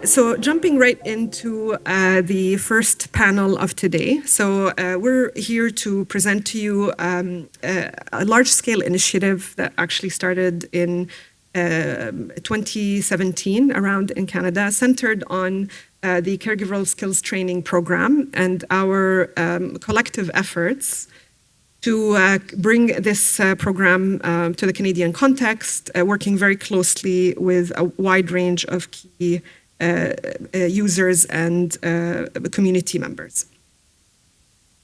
So jumping right into the first panel of today. So we're here to present to you a large-scale initiative that actually started in 2017 around in Canada, centered on the Caregiver Skills Training program and our collective efforts to bring this program to the Canadian context, working very closely with a wide range of key users and community members.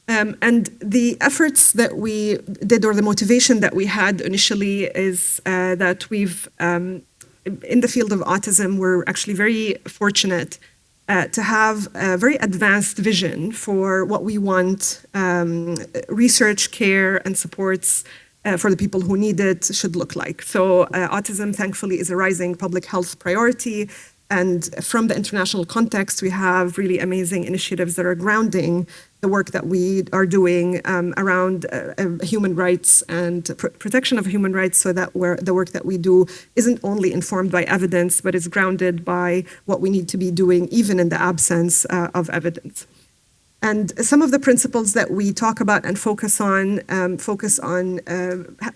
And the efforts that we did, or the motivation that we had initially, is that we've, in the field of autism, we're actually very fortunate to have a very advanced vision for what we want research, care, and supports for the people who need it should look like. So autism, thankfully, is a rising public health priority. And from the international context, we have really amazing initiatives that are grounding the work that we are doing around human rights and protection of human rights, so that the work that we do isn't only informed by evidence, but is grounded by what we need to be doing even in the absence of evidence. And some of the principles that we talk about and focus on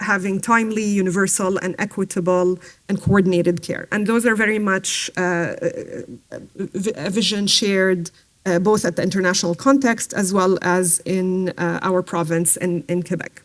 having timely, universal, and equitable and coordinated care. And those are very much a vision shared both at the international context as well as in our province in Quebec.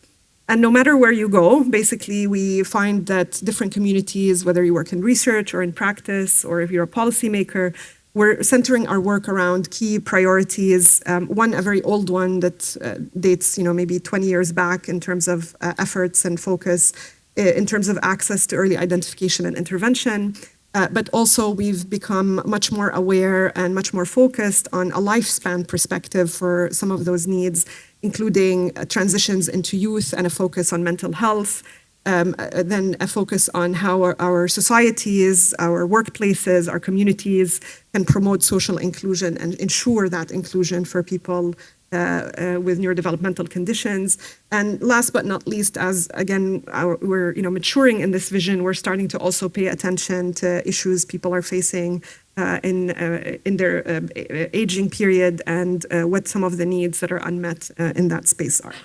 And no matter where you go, basically we find that different communities, whether you work in research or in practice, or if you're a policymaker, we're centering our work around key priorities. One, a very old one that dates, maybe 20 years back in terms of efforts and focus, in terms of access to early identification and intervention. But also we've become much more aware and much more focused on a lifespan perspective for some of those needs, including transitions into youth and a focus on mental health. Then a focus on how our societies, our workplaces, our communities can promote social inclusion and ensure that inclusion for people with neurodevelopmental conditions. And last but not least, as again, we're maturing in this vision, we're starting to also pay attention to issues people are facing in their aging period, and what some of the needs that are unmet in that space are.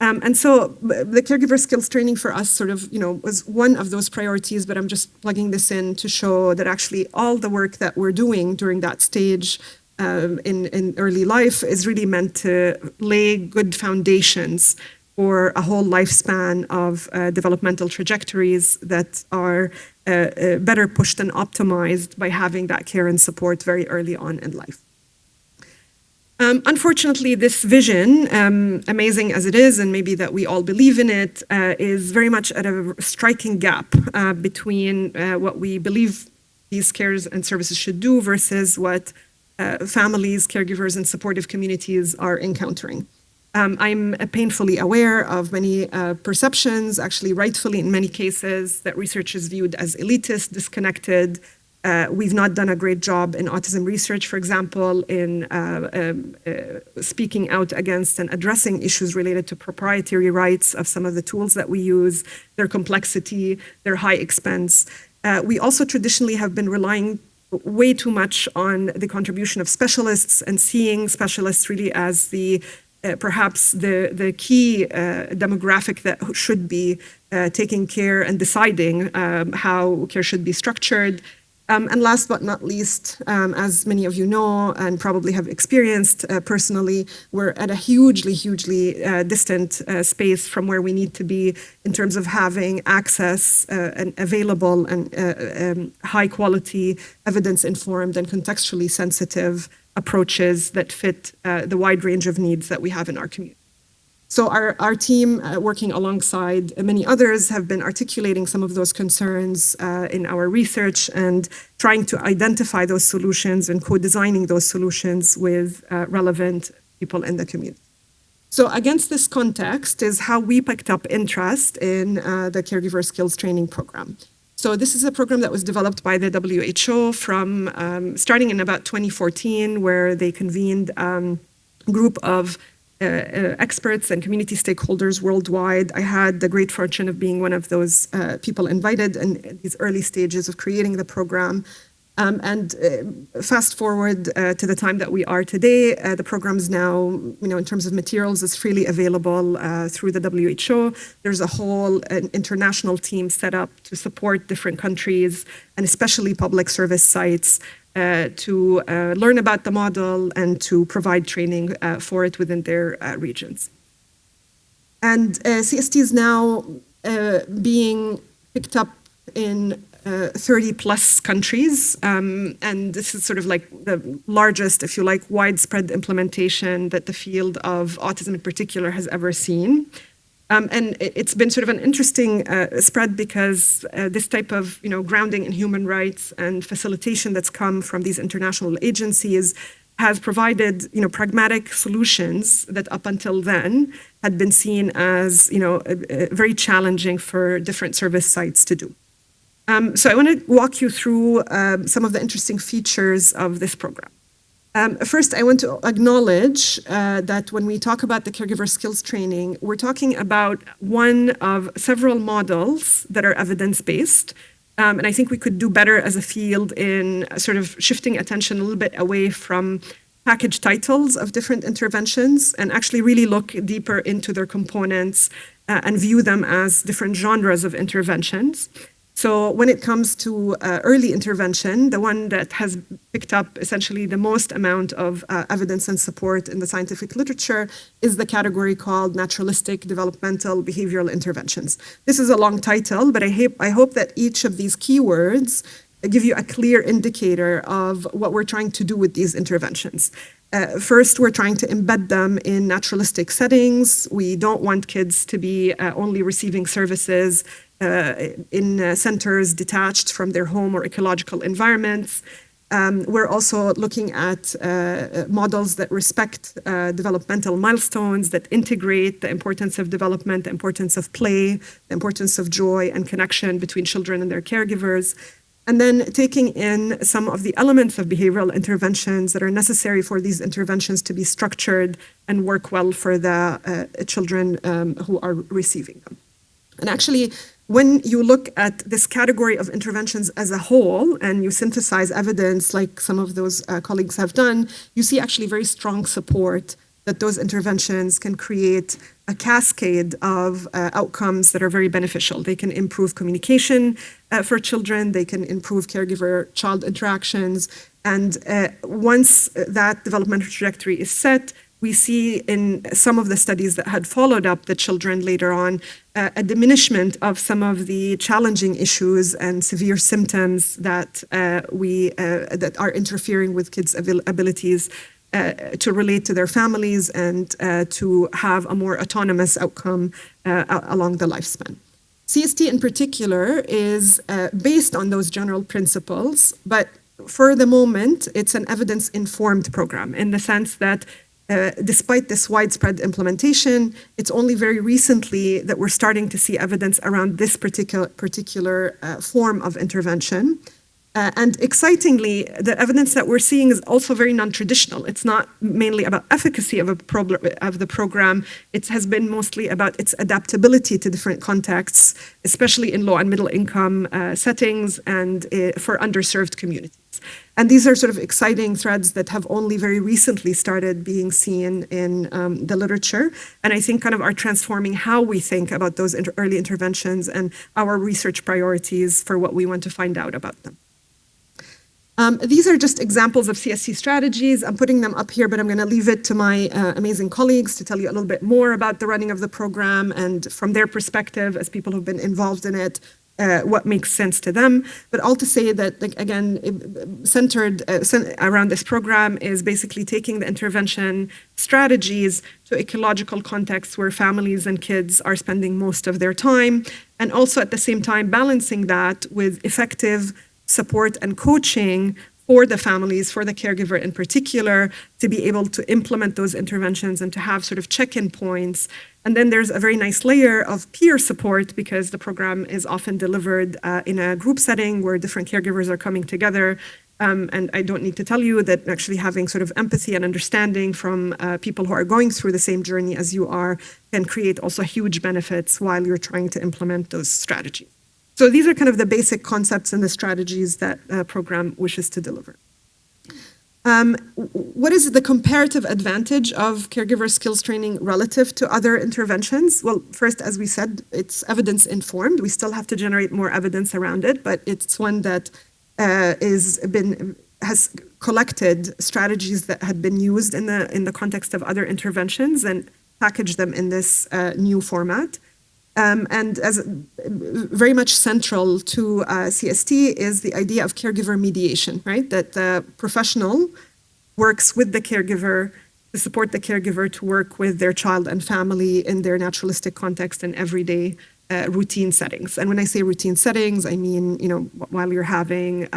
And so the caregiver skills training for us was one of those priorities, but I'm just plugging this in to show that actually all the work that we're doing during that stage in early life is really meant to lay good foundations for a whole lifespan of developmental trajectories that are better pushed and optimized by having that care and support very early on in life. Unfortunately, this vision, amazing as it is, and maybe that we all believe in it, is very much at a striking gap between what we believe these cares and services should do versus what families, caregivers, and supportive communities are encountering. I'm painfully aware of many perceptions, actually rightfully in many cases, that research is viewed as elitist, disconnected. We've not done a great job in autism research, for example, in speaking out against and addressing issues related to proprietary rights of some of the tools that we use, their complexity, their high expense. We also traditionally have been relying way too much on the contribution of specialists and seeing specialists really as perhaps the key demographic that should be taking care and deciding how care should be structured. And last but not least, as many of you know and probably have experienced personally, we're at a hugely distant space from where we need to be in terms of having access and available and high quality, evidence-informed and contextually sensitive approaches that fit the wide range of needs that we have in our community. So our team, working alongside many others, have been articulating some of those concerns in our research and trying to identify those solutions and co-designing those solutions with relevant people in the community. So against this context is how we picked up interest in the Caregiver Skills Training program. So this is a program that was developed by the WHO from starting in about 2014, where they convened a group of experts and community stakeholders worldwide. I had the great fortune of being one of those people invited in these early stages of creating the program. Fast forward to the time that we are today, the program's now, in terms of materials, is freely available through the WHO. There's a whole international team set up to support different countries and especially public service sites to learn about the model and to provide training for it within their regions. And CST is now being picked up in 30 plus countries, and this is sort of like the largest, if you like, widespread implementation that the field of autism in particular has ever seen. And it's been sort of an interesting spread because this type of grounding in human rights and facilitation that's come from these international agencies has provided pragmatic solutions that up until then had been seen as very challenging for different service sites to do. So I want to walk you through some of the interesting features of this program. First, I want to acknowledge that when we talk about the caregiver skills training, we're talking about one of several models that are evidence-based. And I think we could do better as a field in sort of shifting attention a little bit away from package titles of different interventions and actually really look deeper into their components and view them as different genres of interventions. So when it comes to early intervention, the one that has picked up essentially the most amount of evidence and support in the scientific literature is the category called naturalistic developmental behavioral interventions. This is a long title, but I hope that each of these keywords give you a clear indicator of what we're trying to do with these interventions. First, we're trying to embed them in naturalistic settings. We don't want kids to be only receiving services in centers detached from their home or ecological environments. We're also looking at models that respect developmental milestones, that integrate the importance of development, the importance of play, the importance of joy and connection between children and their caregivers. And then taking in some of the elements of behavioral interventions that are necessary for these interventions to be structured and work well for the children who are receiving them. And actually, when you look at this category of interventions as a whole and you synthesize evidence like some of those colleagues have done, you see actually very strong support that those interventions can create a cascade of outcomes that are very beneficial. They can improve communication for children, they can improve caregiver-child interactions, and once that developmental trajectory is set, we see in some of the studies that had followed up the children later on a diminishment of some of the challenging issues and severe symptoms that that are interfering with kids' abilities to relate to their families and to have a more autonomous outcome along the lifespan. CST in particular is based on those general principles, but for the moment, it's an evidence-informed program in the sense that despite this widespread implementation, it's only very recently that we're starting to see evidence around this particular form of intervention. And excitingly, the evidence that we're seeing is also very non-traditional. It's not mainly about efficacy of the program. It has been mostly about its adaptability to different contexts, especially in low and middle income settings and for underserved communities. And these are sort of exciting threads that have only very recently started being seen in the literature. And I think kind of are transforming how we think about those early interventions and our research priorities for what we want to find out about them. These are just examples of CST strategies. I'm putting them up here, but I'm going to leave it to my amazing colleagues to tell you a little bit more about the running of the program and from their perspective as people who've been involved in it, what makes sense to them. But all to say that, like, again, centered around this program is basically taking the intervention strategies to ecological contexts where families and kids are spending most of their time, and also at the same time balancing that with effective support and coaching for the families, for the caregiver in particular, to be able to implement those interventions and to have sort of check-in points. And then there's a very nice layer of peer support because the program is often delivered in a group setting where different caregivers are coming together. And I don't need to tell you that actually having sort of empathy and understanding from people who are going through the same journey as you are can create also huge benefits while you're trying to implement those strategies. So these are kind of the basic concepts and the strategies that the program wishes to deliver. What is the comparative advantage of caregiver skills training relative to other interventions? Well, first, as we said, it's evidence-informed. We still have to generate more evidence around it, but it's one that has collected strategies that had been used in the context of other interventions and packaged them in this new format. And as very much central to CST is the idea of caregiver mediation, right? That the professional works with the caregiver to support the caregiver to work with their child and family in their naturalistic context and everyday routine settings. And when I say routine settings, I mean, while you're having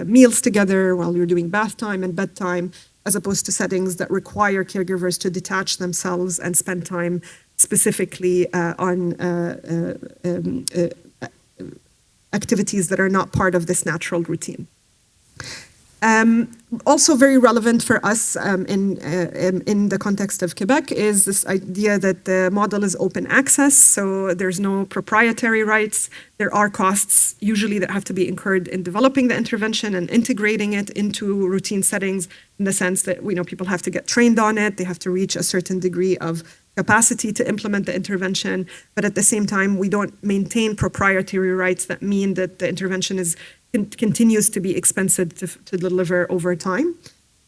meals together, while you're doing bath time and bedtime, as opposed to settings that require caregivers to detach themselves and spend time specifically on activities that are not part of this natural routine. Also very relevant for us in the context of Quebec is this idea that the model is open access, so there's no proprietary rights. There are costs usually that have to be incurred in developing the intervention and integrating it into routine settings, in the sense that people have to get trained on it, they have to reach a certain degree of capacity to implement the intervention, but at the same time we don't maintain proprietary rights that mean that the intervention continues to be expensive to deliver over time.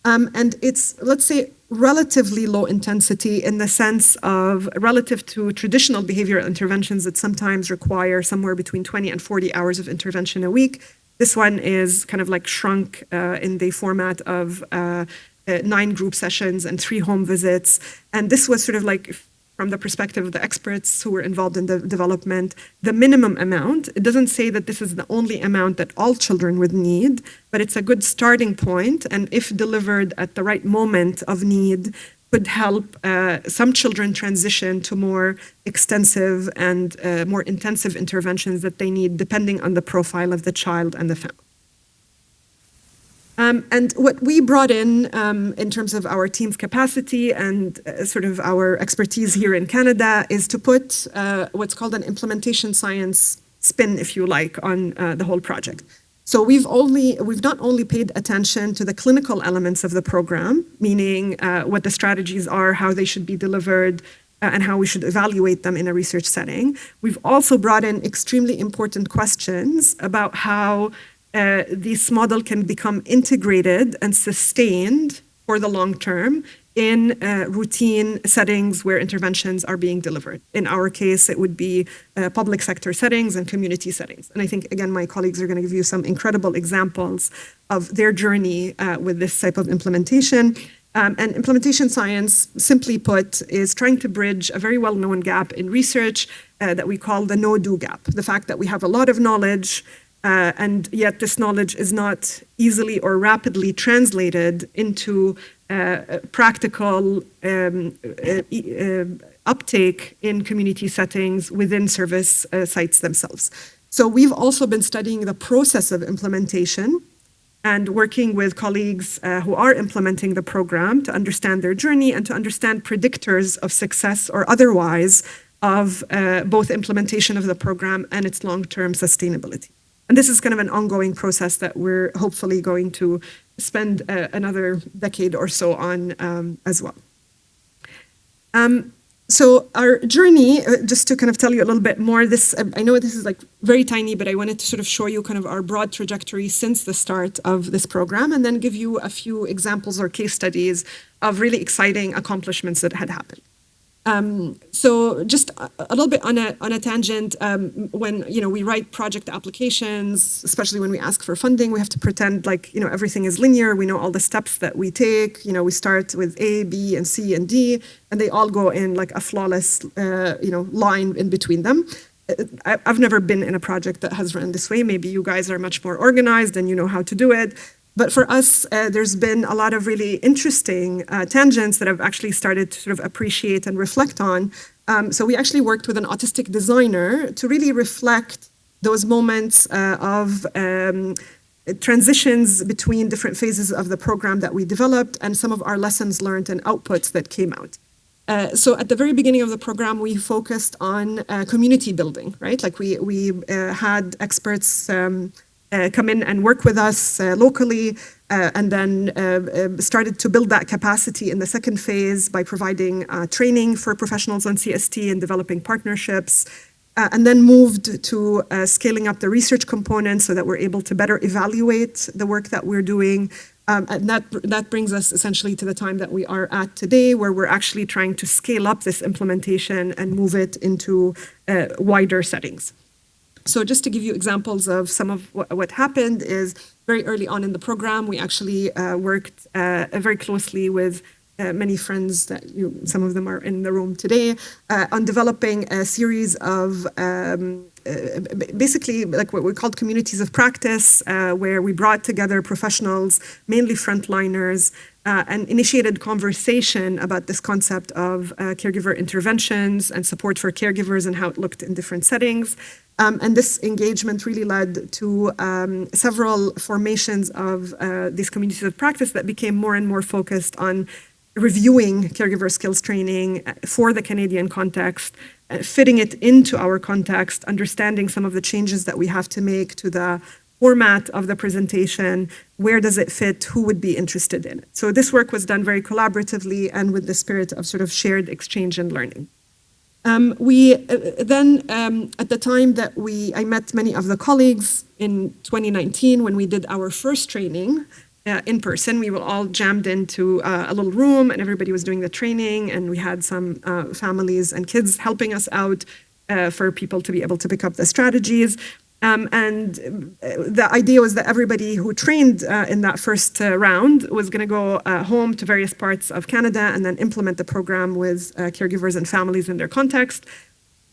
And it's, let's say, relatively low intensity in the sense of relative to traditional behavioral interventions that sometimes require somewhere between 20 and 40 hours of intervention a week. This one is kind of like shrunk in the format of 9 group sessions and 3 home visits. And this was sort of like, from the perspective of the experts who were involved in the development, the minimum amount. It doesn't say that this is the only amount that all children would need, but it's a good starting point, and if delivered at the right moment of need, could help some children transition to more extensive and more intensive interventions that they need, depending on the profile of the child and the family. And what we brought in terms of our team's capacity and sort of our expertise here in Canada is to put what's called an implementation science spin, if you like, on the whole project. So we've not only paid attention to the clinical elements of the program, meaning what the strategies are, how they should be delivered, and how we should evaluate them in a research setting. We've also brought in extremely important questions about how this model can become integrated and sustained for the long term in routine settings where interventions are being delivered. In our case, it would be public sector settings and community settings. And I think, again, my colleagues are going to give you some incredible examples of their journey with this type of implementation. And implementation science, simply put, is trying to bridge a very well-known gap in research that we call the no-do gap. The fact that we have a lot of knowledge, and yet this knowledge is not easily or rapidly translated into practical uptake in community settings within service sites themselves. So we've also been studying the process of implementation and working with colleagues who are implementing the program to understand their journey and to understand predictors of success or otherwise of both implementation of the program and its long-term sustainability. And this is kind of an ongoing process that we're hopefully going to spend another decade or so on as well. So our journey, just to kind of tell you a little bit more, I know this is like very tiny, but I wanted to sort of show you kind of our broad trajectory since the start of this program, and then give you a few examples or case studies of really exciting accomplishments that had happened. So just a little bit on a tangent, when we write project applications, especially when we ask for funding, we have to pretend like everything is linear. We know all the steps that we take. We start with A, B, and C, and D, and they all go in like a flawless line in between them. I've never been in a project that has run this way. Maybe you guys are much more organized and you know how to do it. But for us, there's been a lot of really interesting tangents that I've actually started to sort of appreciate and reflect on. So we actually worked with an autistic designer to really reflect those moments of transitions between different phases of the program that we developed and some of our lessons learned and outputs that came out. So at the very beginning of the program, we focused on community building, right? Like we had experts come in and work with us locally, and then started to build that capacity in the second phase by providing training for professionals on CST and developing partnerships. And then moved to scaling up the research component so that we're able to better evaluate the work that we're doing. And that brings us essentially to the time that we are at today, where we're actually trying to scale up this implementation and move it into wider settings. So just to give you examples of some of what happened is very early on in the program, we actually worked very closely with many friends that some of them are in the room today, on developing a series of basically like what we called communities of practice, where we brought together professionals, mainly frontliners, and initiated conversation about this concept of caregiver interventions and support for caregivers and how it looked in different settings. And this engagement really led to several formations of these communities of practice that became more and more focused on reviewing caregiver skills training for the Canadian context, fitting it into our context, understanding some of the changes that we have to make to the format of the presentation, where does it fit, who would be interested in it. So this work was done very collaboratively and with the spirit of sort of shared exchange and learning. We then, at the time that I met many of the colleagues in 2019 when we did our first training, in person. We were all jammed into a little room and everybody was doing the training, and we had some families and kids helping us out for people to be able to pick up the strategies. And the idea was that everybody who trained in that first round was going to go home to various parts of Canada and then implement the program with caregivers and families in their context.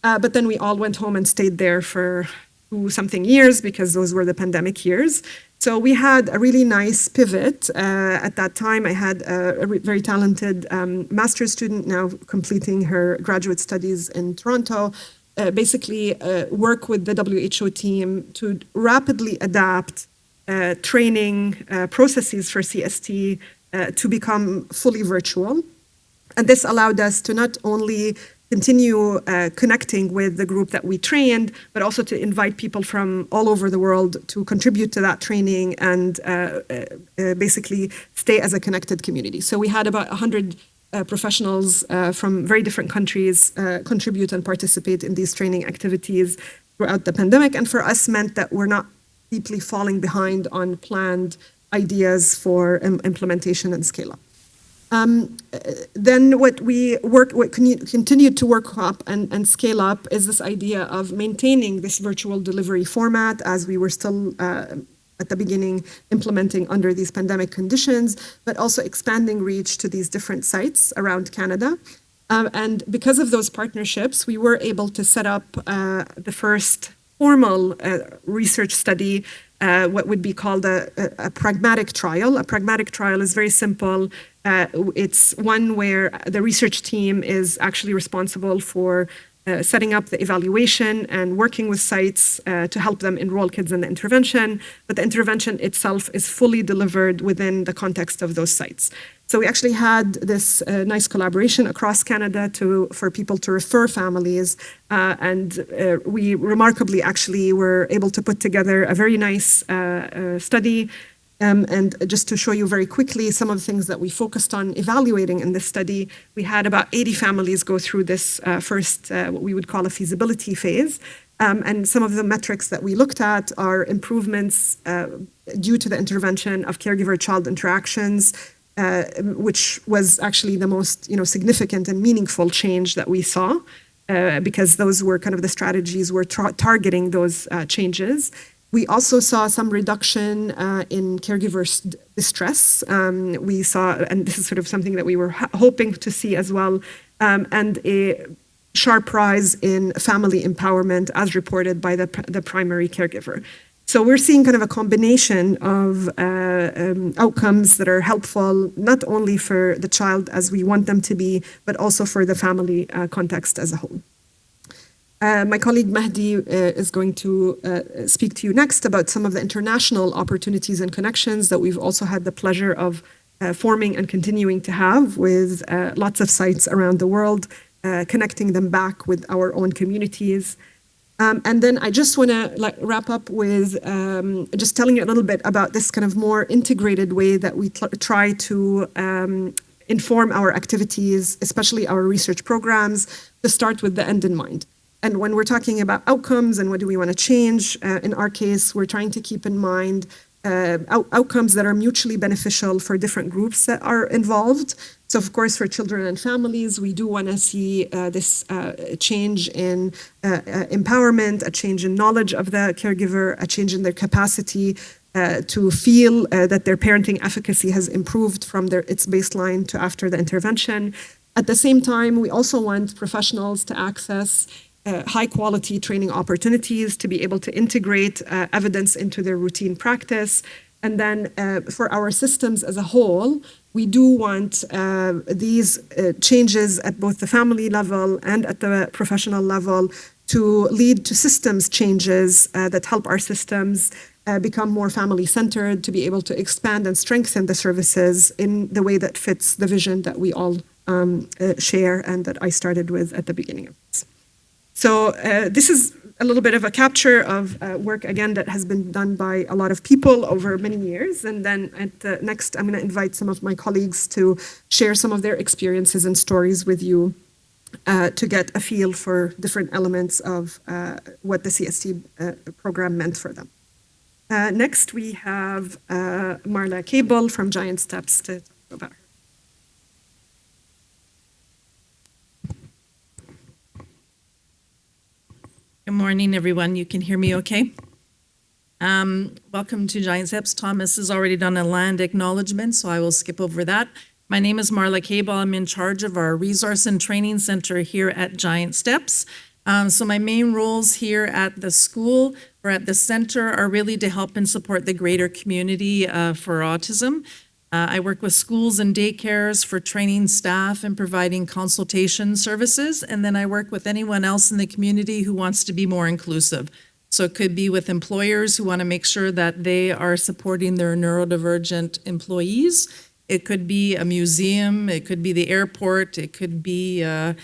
But then we all went home and stayed there for 2-something years because those were the pandemic years. So we had a really nice pivot. At that time, I had a very talented master's student now completing her graduate studies in Toronto, basically work with the WHO team to rapidly adapt training processes for CST to become fully virtual. And this allowed us to not only continue connecting with the group that we trained, but also to invite people from all over the world to contribute to that training and basically stay as a connected community. So we had about 100 professionals from very different countries contribute and participate in these training activities throughout the pandemic, and for us meant that we're not deeply falling behind on planned ideas for implementation and scale up. Then what continued to work up and scale up is this idea of maintaining this virtual delivery format as we were still at the beginning implementing under these pandemic conditions, but also expanding reach to these different sites around Canada. And because of those partnerships, we were able to set up the first formal research study, what would be called a pragmatic trial. A pragmatic trial is very simple. It's one where the research team is actually responsible for setting up the evaluation and working with sites to help them enroll kids in the intervention, but the intervention itself is fully delivered within the context of those sites. So we actually had this nice collaboration across Canada for people to refer families, and we remarkably actually were able to put together a very nice study. And just to show you very quickly some of the things that we focused on evaluating in this study, we had about 80 families go through this first, what we would call a feasibility phase. And some of the metrics that we looked at are improvements due to the intervention of caregiver-child interactions, which was actually the most significant and meaningful change that we saw, because those were kind of the strategies were targeting those changes. We also saw some reduction in caregiver distress. We saw, and this is sort of something that we were hoping to see as well, and a sharp rise in family empowerment as reported by the primary caregiver. So we're seeing kind of a combination of outcomes that are helpful, not only for the child as we want them to be, but also for the family context as a whole. My colleague Mahdi is going to speak to you next about some of the international opportunities and connections that we've also had the pleasure of forming and continuing to have with lots of sites around the world, connecting them back with our own communities. And then I just want to wrap up with just telling you a little bit about this kind of more integrated way that we try to inform our activities, especially our research programs, to start with the end in mind. And when we're talking about outcomes and what do we want to change, in our case, we're trying to keep in mind outcomes that are mutually beneficial for different groups that are involved. So, of course, for children and families, we do want to see this change in empowerment, a change in knowledge of the caregiver, a change in their capacity to feel that their parenting efficacy has improved from its baseline to after the intervention. At the same time, we also want professionals to access high-quality training opportunities to be able to integrate evidence into their routine practice. And then for our systems as a whole, we do want these changes at both the family level and at the professional level to lead to systems changes that help our systems become more family-centered, to be able to expand and strengthen the services in the way that fits the vision that we all share and that I started with at the beginning of this. So this is a little bit of a capture of work, again, that has been done by a lot of people over many years. And then at the next, I'm going to invite some of my colleagues to share some of their experiences and stories with you to get a feel for different elements of what the CST program meant for them. Next, we have Marla Cable from Giant Steps to talk about her. Good morning, everyone. You can hear me okay? Welcome to Giant Steps. Thomas has already done a land acknowledgement, so I will skip over that. My name is Marla Cable. I'm in charge of our Resource and Training Center here at Giant Steps. So my main roles here at the school or at the center are really to help and support the greater community for autism. I work with schools and daycares for training staff and providing consultation services. And then I work with anyone else in the community who wants to be more inclusive. So it could be with employers who want to make sure that they are supporting their neurodivergent employees. It could be a museum, it could be the airport, it could be a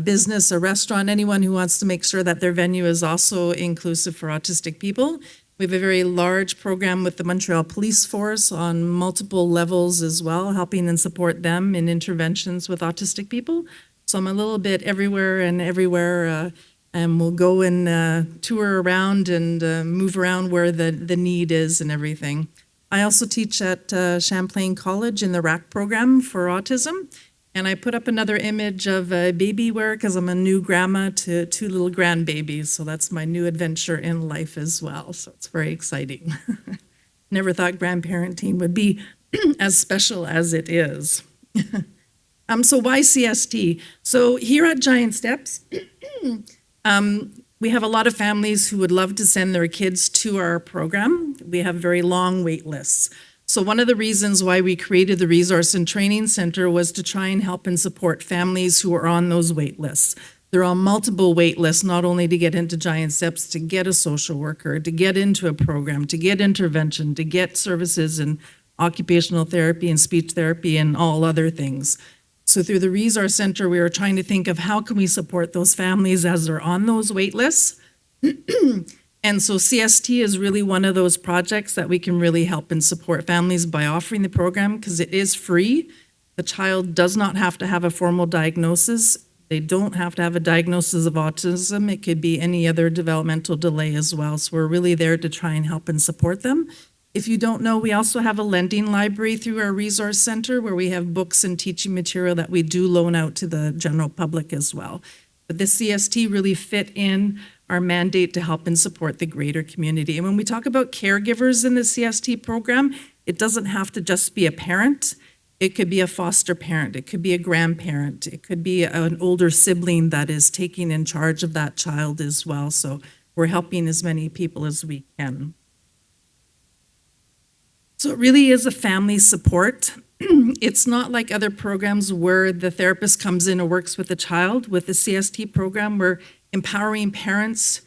business, a restaurant, anyone who wants to make sure that their venue is also inclusive for autistic people. We have a very large program with the Montreal Police Force on multiple levels as well, helping and support them in interventions with autistic people. So I'm a little bit everywhere, and we'll go and tour around and move around where the need is and everything. I also teach at Champlain College in the RAC program for autism. And I put up another image of baby wear because I'm a new grandma to 2 little grandbabies. So that's my new adventure in life as well. So it's very exciting. Never thought grandparenting would be as special as it is. So why CST? So here at Giant Steps, we have a lot of families who would love to send their kids to our program. We have very long wait lists. So one of the reasons why we created the Resource and Training Center was to try and help and support families who are on those wait lists. They're on multiple wait lists, not only to get into Giant Steps, to get a social worker, to get into a program, to get intervention, to get services in occupational therapy and speech therapy and all other things. So through the Resource Center, we were trying to think of how can we support those families as they're on those wait lists. And so CST is really one of those projects that we can really help and support families by offering the program because it is free. The child does not have to have a formal diagnosis. They don't have to have a diagnosis of autism. It could be any other developmental delay as well. So we're really there to try and help and support them. If you don't know, we also have a lending library through our resource center where we have books and teaching material that we do loan out to the general public as well. But the CST really fit in our mandate to help and support the greater community. And when we talk about caregivers in the CST program, it doesn't have to just be a parent. It could be a foster parent. It could be a grandparent. It could be an older sibling that is taking in charge of that child as well. So we're helping as many people as we can. So it really is a family support. It's not like other programs where the therapist comes in and works with the child. With the CST program, we're empowering parents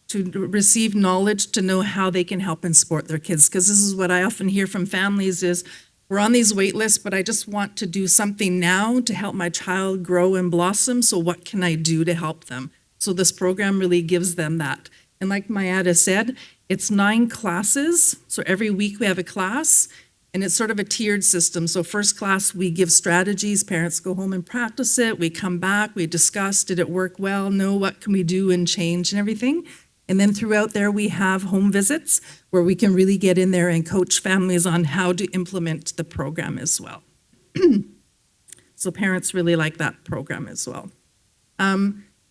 to receive knowledge to know how they can help and support their kids. Because this is what I often hear from families is, we're on these wait lists, but I just want to do something now to help my child grow and blossom. So what can I do to help them? So this program really gives them that. And like Mayada said, it's 9 classes. So every week we have a class, and it's sort of a tiered system. So first class, we give strategies. Parents go home and practice it. We come back, we discuss, did it work well? No, what can we do and change and everything? And then throughout there, we have home visits where we can really get in there and coach families on how to implement the program as well. So parents really like that program as well.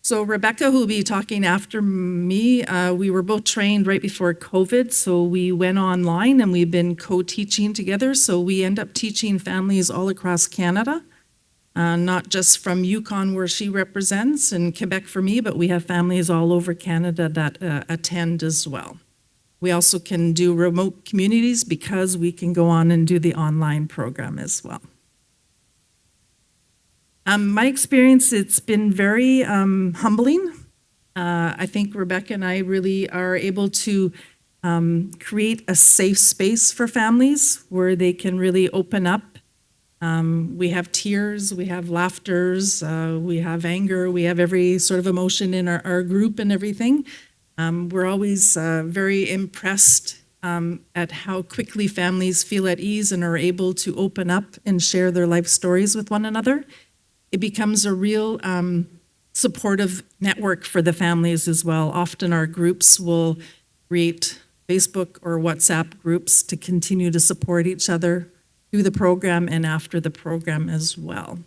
So Rebecca, who will be talking after me, we were both trained right before COVID, so we went online and we've been co-teaching together. So we end up teaching families all across Canada. Not just from Yukon where she represents and Quebec for me, but we have families all over Canada that attend as well. We also can do remote communities because we can go on and do the online program as well. My experience, it's been very humbling. I think Rebecca and I really are able to create a safe space for families where they can really open up. We have tears, we have laughters, we have anger, we have every sort of emotion in our group and everything. We're always very impressed at how quickly families feel at ease and are able to open up and share their life stories with one another. It becomes a real supportive network for the families as well. Often our groups will create Facebook or WhatsApp groups to continue to support each other through the program and after the program as well.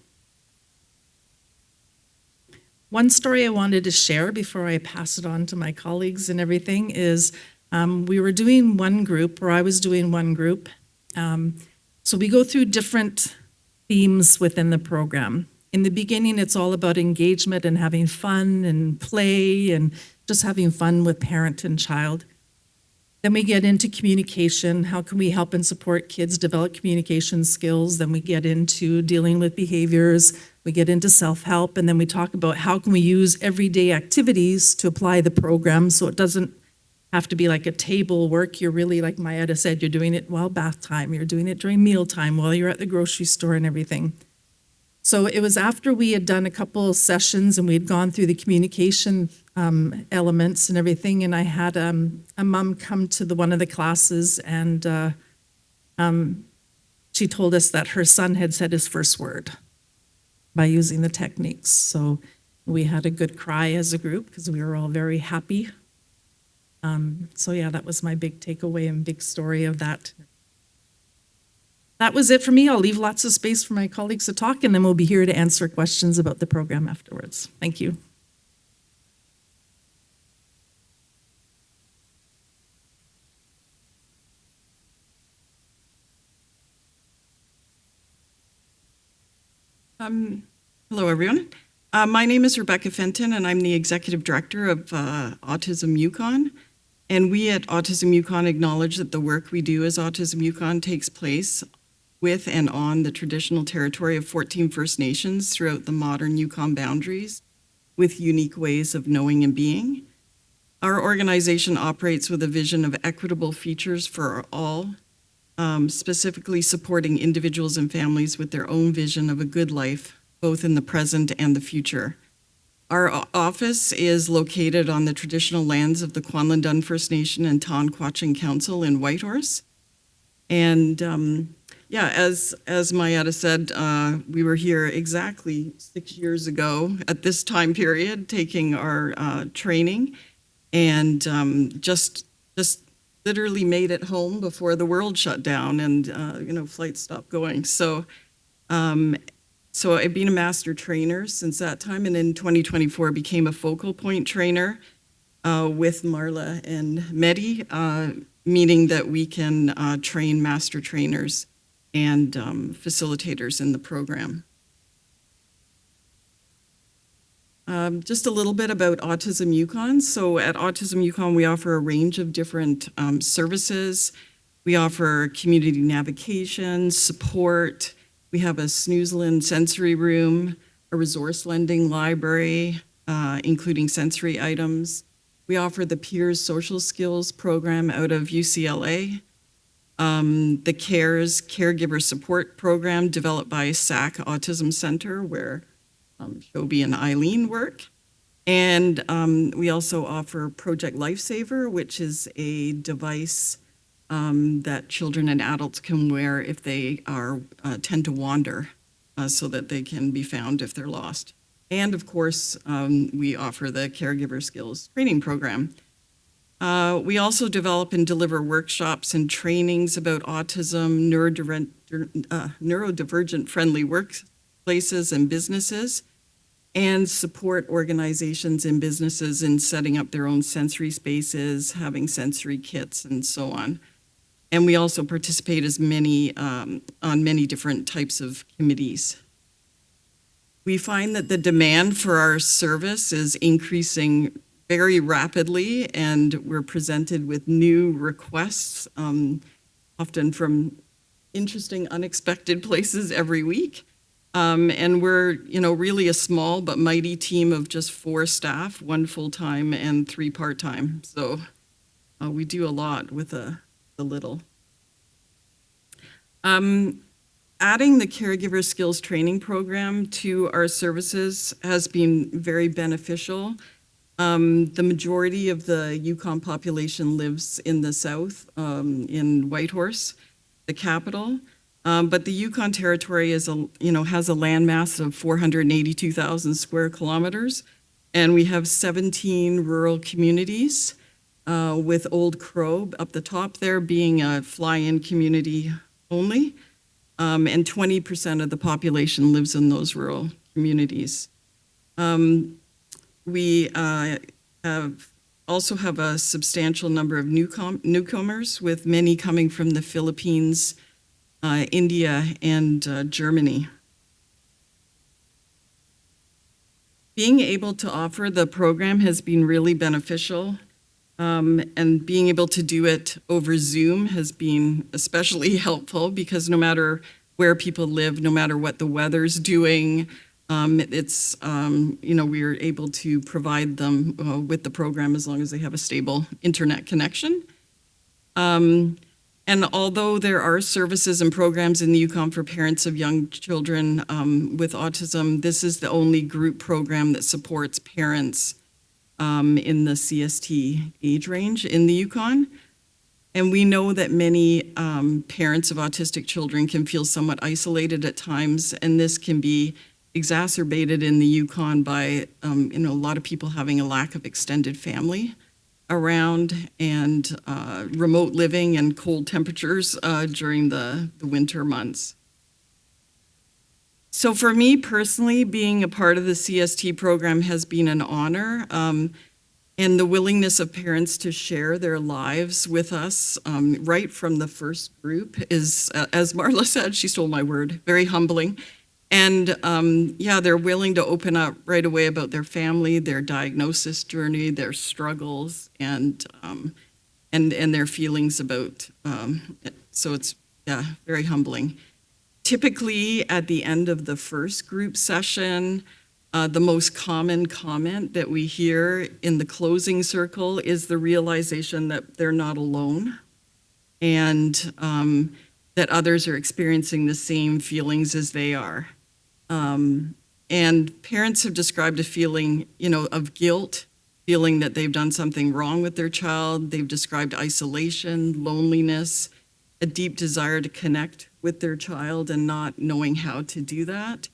One story I wanted to share before I pass it on to my colleagues and everything is we were doing one group, or I was doing one group. So we go through different themes within the program. In the beginning, it's all about engagement and having fun and play and just having fun with parent and child. Then we get into communication. How can we help and support kids develop communication skills? Then we get into dealing with behaviors. We get into self-help. And then we talk about how can we use everyday activities to apply the program so it doesn't have to be like a table work. You're really, like Mayada said, you're doing it while bath time. You're doing it during meal time while you're at the grocery store and everything. So it was after we had done a couple of sessions and we had gone through the communication elements and everything, and I had a mom come to one of the classes, and she told us that her son had said his first word by using the techniques. So we had a good cry as a group because we were all very happy. So yeah, that was my big takeaway and big story of that. That was it for me. I'll leave lots of space for my colleagues to talk, and then we'll be here to answer questions about the program afterwards. Thank you. Hello, everyone. My name is Rebecca Fenton, and I'm the Executive Director of Autism Yukon. And we at Autism Yukon acknowledge that the work we do as Autism Yukon takes place with and on the traditional territory of 14 First Nations throughout the modern Yukon boundaries, with unique ways of knowing and being. Our organization operates with a vision of equitable features for all, specifically supporting individuals and families with their own vision of a good life, both in the present and the future. Our office is located on the traditional lands of the Kwanlundun First Nation and Tonquachin Council in Whitehorse. And yeah, as Mayada said, we were here exactly 6 years ago at this time period, taking our training, and just literally made it home before the world shut down and flights stopped going. So I've been a master trainer since that time, and in 2024 became a focal point trainer with Marla and Medi, meaning that we can train master trainers and facilitators in the program. Just a little bit about Autism Yukon. So at Autism Yukon, we offer a range of different services. We offer community navigation, support. We have a Snoozland sensory room, a resource lending library, including sensory items. We offer the Peers Social Skills program out of UCLA. the CARES Caregiver Support Program developed by SAC Autism Center, where Shobi and Eileen work. And we also offer Project Lifesaver, which is a device that children and adults can wear if they tend to wander, so that they can be found if they're lost. And of course, we offer the Caregiver Skills Training Program. We also develop and deliver workshops and trainings about autism, neurodivergent friendly workplaces and businesses, and support organizations and businesses in setting up their own sensory spaces, having sensory kits, and so on. And we also participate on many different types of committees. We find that the demand for our service is increasing very rapidly, and we're presented with new requests, often from interesting, unexpected places every week. And we're, really a small but mighty team of just 4 staff, 1 full-time and 3 part-time. So we do a lot with a little. Adding the Caregiver Skills Training Program to our services has been very beneficial. The majority of the Yukon population lives in the south, in Whitehorse, the capital. But the Yukon Territory has a landmass of 482,000 square kilometers, and we have 17 rural communities, with Old Crow up the top there being a fly-in community only, and 20% of the population lives in those rural communities. We also have a substantial number of newcomers, with many coming from the Philippines, India, and Germany. Being able to offer the program has been really beneficial, and being able to do it over Zoom has been especially helpful, because no matter where people live, no matter what the weather's doing, we are able to provide them with the program as long as they have a stable internet connection. And although there are services and programs in the Yukon for parents of young children with autism, this is the only group program that supports parents in the CST age range in the Yukon. And we know that many parents of autistic children can feel somewhat isolated at times, and this can be exacerbated in the Yukon by a lot of people having a lack of extended family around, and remote living and cold temperatures during the winter months. So for me personally, being a part of the CST program has been an honor, and the willingness of parents to share their lives with us right from the first group is, as Marla said, she stole my word, very humbling. And they're willing to open up right away about their family, their diagnosis journey, their struggles, and their feelings about. So it's very humbling. Typically, at the end of the first group session, the most common comment that we hear in the closing circle is the realization that they're not alone, and that others are experiencing the same feelings as they are. And parents have described a feeling, of guilt, feeling that they've done something wrong with their child. They've described isolation, loneliness, a deep desire to connect with their child and not knowing how to do that.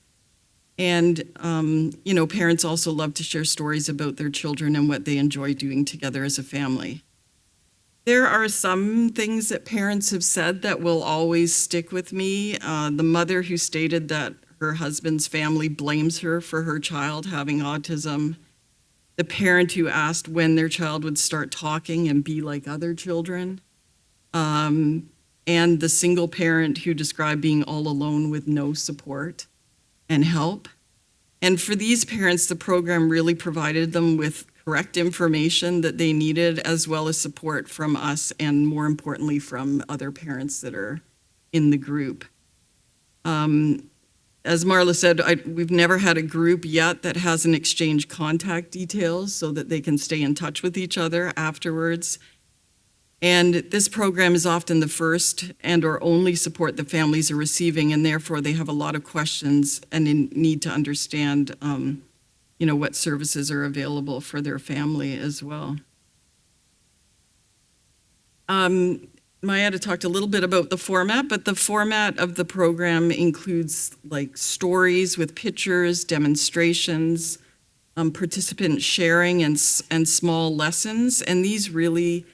And, parents also love to share stories about their children and what they enjoy doing together as a family. There are some things that parents have said that will always stick with me. The mother who stated that her husband's family blames her for her child having autism. The parent who asked when their child would start talking and be like other children. And the single parent who described being all alone with no support and help. And for these parents, the program really provided them with correct information that they needed, as well as support from us, and more importantly, from other parents that are in the group. As Marla said, we've never had a group yet that hasn't exchanged contact details so that they can stay in touch with each other afterwards. And this program is often the first and or only support the families are receiving, and therefore they have a lot of questions and need to understand what services are available for their family as well. Mayada talked a little bit about the format, but the format of the program includes like stories with pictures, demonstrations, participant sharing, and small lessons. And these really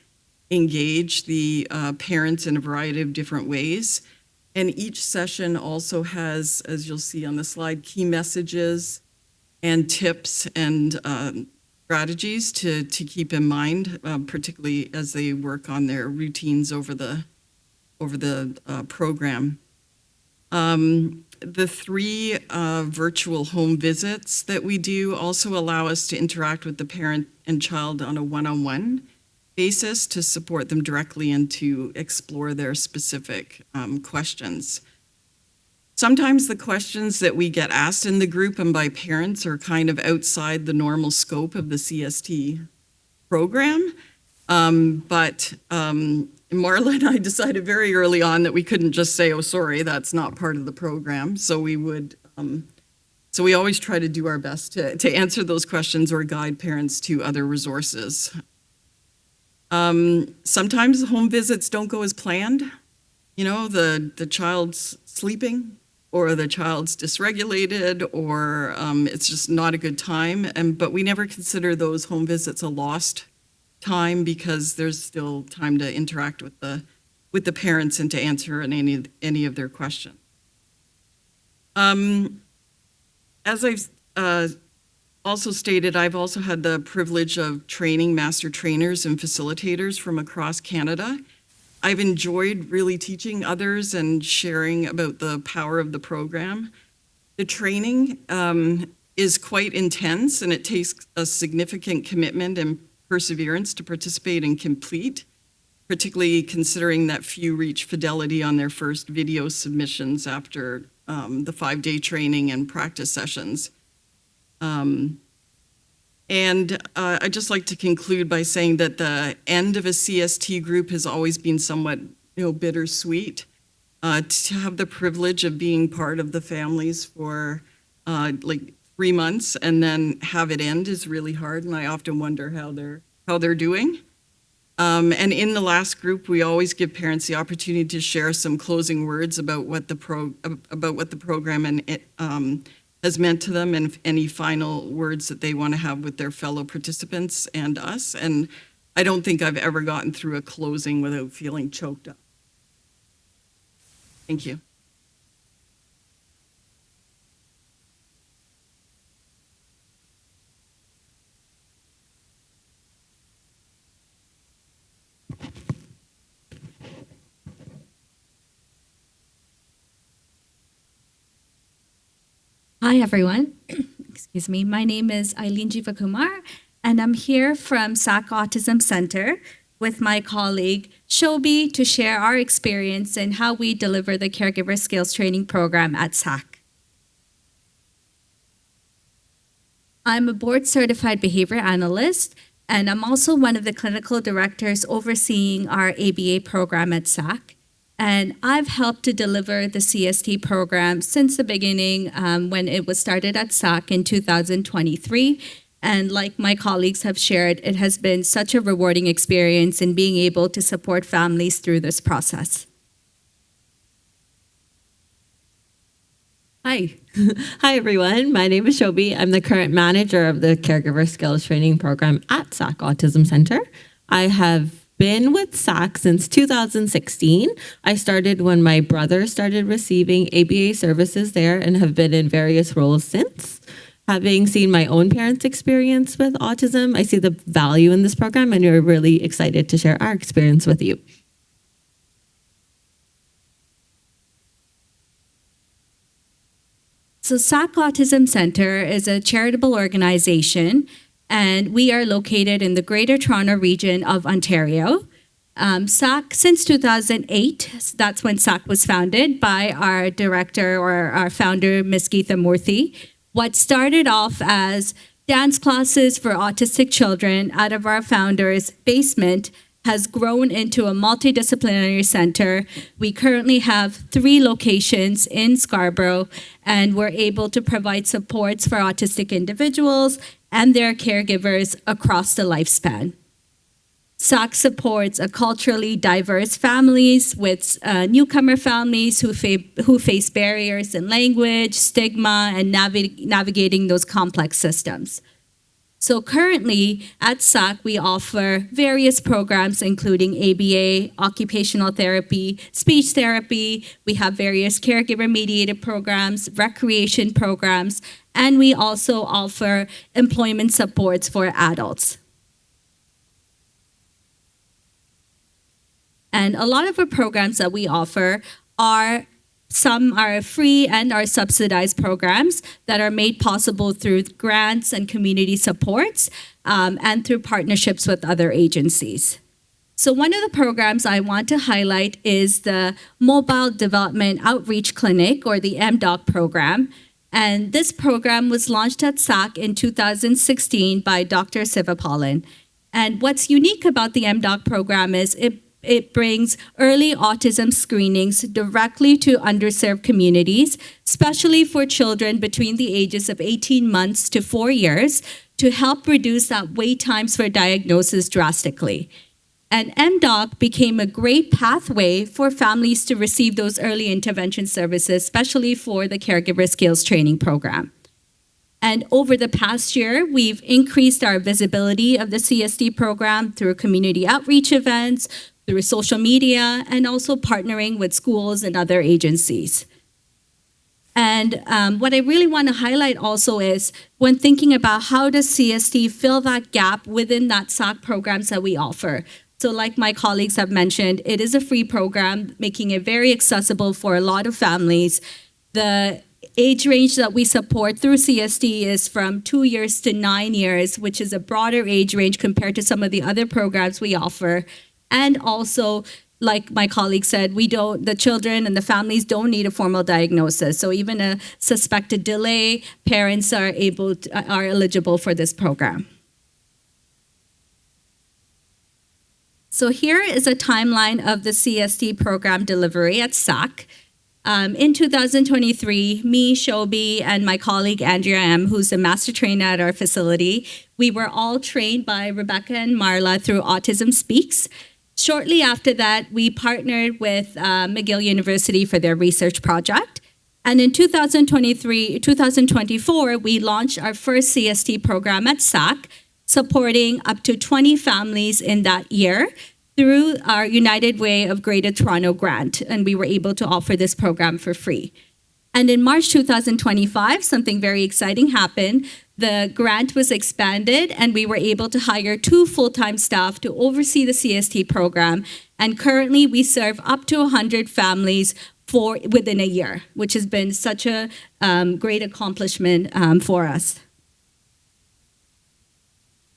engage the parents in a variety of different ways. And each session also has, as you'll see on the slide, key messages and tips and strategies to keep in mind, particularly as they work on their routines over the program. The 3 virtual home visits that we do also allow us to interact with the parent and child on a one-on-one basis to support them directly and to explore their specific questions. Sometimes the questions that we get asked in the group and by parents are kind of outside the normal scope of the CST program, but Marla and I decided very early on that we couldn't just say, oh, sorry, that's not part of the program. So we would, so we always try to do our best to answer those questions or guide parents to other resources. Sometimes the home visits don't go as planned. The child's sleeping, or the child's dysregulated, or it's just not a good time. But we never consider those home visits a lost time because there's still time to interact with the parents and to answer any of their questions. As I've also stated, I've also had the privilege of training master trainers and facilitators from across Canada. I've enjoyed really teaching others and sharing about the power of the program. The training is quite intense, and it takes a significant commitment and perseverance to participate and complete, particularly considering that few reach fidelity on their first video submissions after the 5-day training and practice sessions. I'd just like to conclude by saying that the end of a CST group has always been somewhat, bittersweet. To have the privilege of being part of the families for 3 months and then have it end is really hard, and I often wonder how they're doing. And in the last group, we always give parents the opportunity to share some closing words about what the program and has meant to them, and any final words that they want to have with their fellow participants and us. And I don't think I've ever gotten through a closing without feeling choked up. Thank you. Hi, everyone. Excuse me. My name is Eileen Jivakumar, and I'm here from SAC Autism Center with my colleague Shobi to share our experience and how we deliver the Caregiver Skills Training program at SAC. I'm a board-certified behavior analyst, and I'm also one of the clinical directors overseeing our ABA program at SAC. And I've helped to deliver the CST program since the beginning when it was started at SAC in 2023. And like my colleagues have shared, it has been such a rewarding experience in being able to support families through this process. Hi. Hi, everyone. My name is Shobi. I'm the current manager of the Caregiver Skills Training Program at SAC Autism Center. I have been with SAC since 2016. I started when my brother started receiving ABA services there and have been in various roles since. Having seen my own parents' experience with autism, I see the value in this program, and we're really excited to share our experience with you. So SAC Autism Center is a charitable organization, and we are located in the Greater Toronto region of Ontario. SAC, since 2008, that's when SAC was founded by our director or our founder, Ms. Geetha Murthy. What started off as dance classes for autistic children out of our founder's basement has grown into a multidisciplinary center. We currently have 3 locations in Scarborough, and we're able to provide supports for autistic individuals and their caregivers across the lifespan. SACC supports a culturally diverse families with newcomer families who face barriers in language, stigma, and navigating those complex systems. So currently at SACC, we offer various programs including ABA, occupational therapy, speech therapy. We have various caregiver-mediated programs, recreation programs, and we also offer employment supports for adults. And a lot of the programs that we offer some are free and are subsidized programs that are made possible through grants and community supports and through partnerships with other agencies. So one of the programs I want to highlight is the Mobile Development Outreach Clinic, or the MDOC program. And this program was launched at SACC in 2016 by Dr. Sivapalan. And what's unique about the MDOC program is it brings early autism screenings directly to underserved communities, especially for children between the ages of 18 months to 4 years, to help reduce that wait times for diagnosis drastically. And MDOC became a great pathway for families to receive those early intervention services, especially for the Caregiver Skills Training program. And over the past year, we've increased our visibility of the CST program through community outreach events, through social media, and also partnering with schools and other agencies. And what I really want to highlight also is when thinking about how does CST fill that gap within that SACC programs that we offer. So like my colleagues have mentioned, it is a free program, making it very accessible for a lot of families. The age range that we support through CST is from 2 years to 9 years, which is a broader age range compared to some of the other programs we offer. And also, like my colleague said, the children and the families don't need a formal diagnosis. So even a suspected delay, parents are eligible for this program. So here is a timeline of the CST program delivery at SACC. In 2023, me, Shobi, and my colleague Andrea M., who's a master trainer at our facility, we were all trained by Rebecca and Marla through Autism Speaks. Shortly after that, we partnered with McGill University for their research project. And in 2024, we launched our first CST program at SACC, supporting up to 20 families in that year through our United Way of Greater Toronto grant. And we were able to offer this program for free. And in March 2025, something very exciting happened. The grant was expanded, and we were able to hire 2 full-time staff to oversee the CST program. And currently, we serve up to 100 families within a year, which has been such a great accomplishment for us.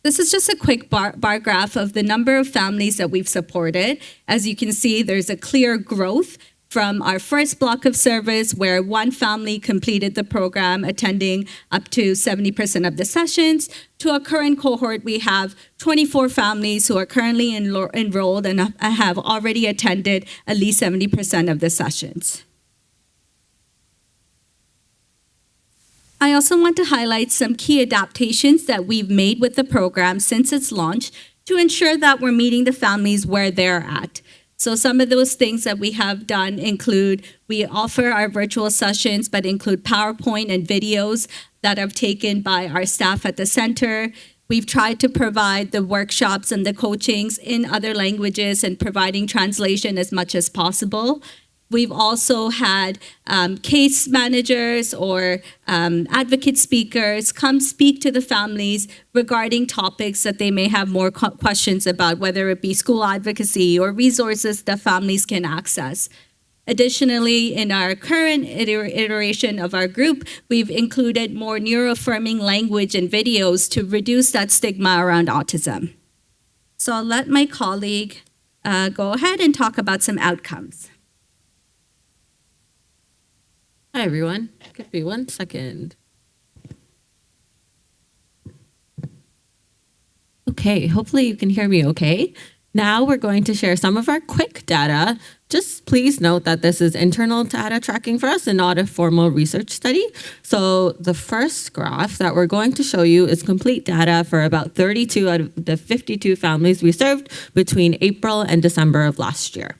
This is just a quick bar graph of the number of families that we've supported. As you can see, there's a clear growth from our first block of service, where 1 family completed the program, attending up to 70% of the sessions, to a current cohort. We have 24 families who are currently enrolled and have already attended at least 70% of the sessions. I also want to highlight some key adaptations that we've made with the program since its launch to ensure that we're meeting the families where they're at. So some of those things that we have done include, we offer our virtual sessions, but include PowerPoint and videos that are taken by our staff at the center. We've tried to provide the workshops and the coachings in other languages and providing translation as much as possible. We've also had case managers or advocate speakers come speak to the families regarding topics that they may have more questions about, whether it be school advocacy or resources that families can access. Additionally, in our current iteration of our group, we've included more neuroaffirming language and videos to reduce that stigma around autism. So I'll let my colleague go ahead and talk about some outcomes. Hi, everyone. Give me 1 second. Okay, hopefully you can hear me okay. Now we're going to share some of our quick data. Just please note that this is internal data tracking for us and not a formal research study. So the first graph that we're going to show you is complete data for about 32 out of the 52 families we served between April and December of last year.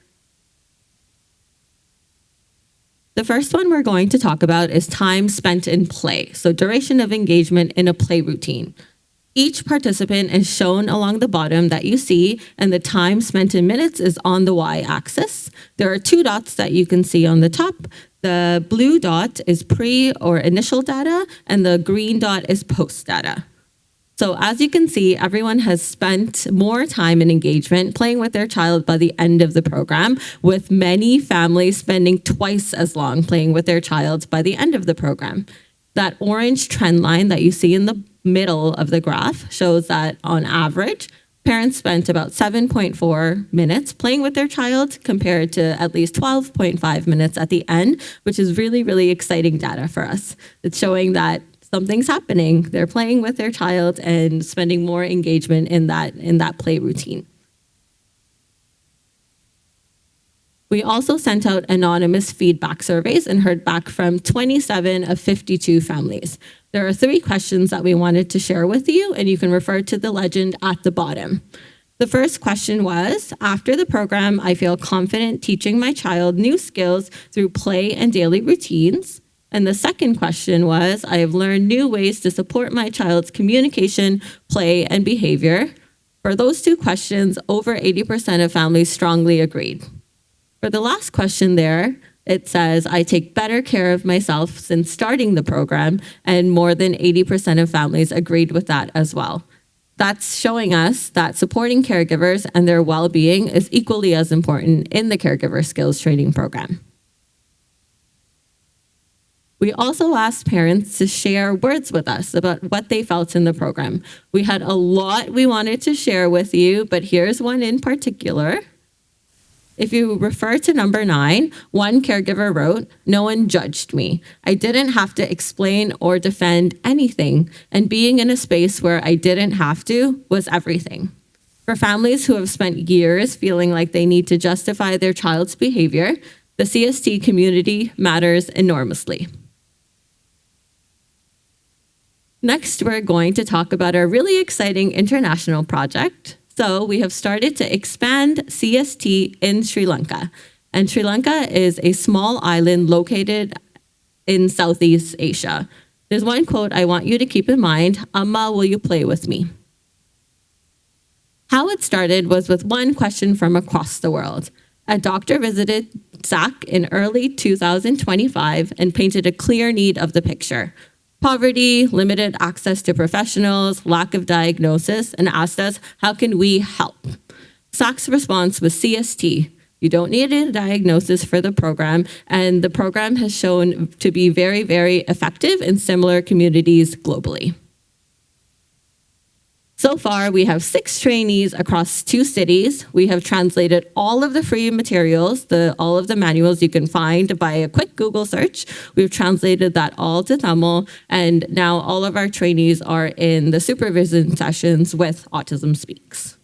The first one we're going to talk about is time spent in play, so duration of engagement in a play routine. Each participant is shown along the bottom that you see, and the time spent in minutes is on the y-axis. There are 2 dots that you can see on the top. The blue dot is pre or initial data, and the green dot is post data. So as you can see, everyone has spent more time in engagement playing with their child by the end of the program, with many families spending twice as long playing with their child by the end of the program. That orange trend line that you see in the middle of the graph shows that on average, parents spent about 7.4 minutes playing with their child compared to at least 12.5 minutes at the end, which is really, really exciting data for us. It's showing that something's happening. They're playing with their child and spending more engagement in that play routine. We also sent out anonymous feedback surveys and heard back from 27 of 52 families. There are 3 questions that we wanted to share with you, and you can refer to the legend at the bottom. The first question was, after the program, I feel confident teaching my child new skills through play and daily routines. And the second question was, I have learned new ways to support my child's communication, play, and behavior. For those 2 questions, over 80% of families strongly agreed. For the last question there, it says, I take better care of myself since starting the program, and more than 80% of families agreed with that as well. That's showing us that supporting caregivers and their well-being is equally as important in the Caregiver Skills Training program. We also asked parents to share words with us about what they felt in the program. We had a lot we wanted to share with you, but here's one in particular. If you refer to number 9, one caregiver wrote, "No one judged me. I didn't have to explain or defend anything, and being in a space where I didn't have to was everything." For families who have spent years feeling like they need to justify their child's behavior, the CST community matters enormously. Next, we're going to talk about a really exciting international project. So we have started to expand CST in Sri Lanka. And Sri Lanka is a small island located in Southeast Asia. There's one quote I want you to keep in mind, "Amma, will you play with me?" How it started was with one question from across the world. A doctor visited SAC in early 2025 and painted a clear need of the picture. Poverty, limited access to professionals, lack of diagnosis, and asked us, how can we help? SAC's response was CST. You don't need a diagnosis for the program, and the program has shown to be very, very effective in similar communities globally. So far, we have 6 trainees across 2 cities. We have translated all of the free materials, all of the manuals you can find by a quick Google search. We've translated that all to Tamil, and now all of our trainees are in the supervision sessions with Autism Speaks.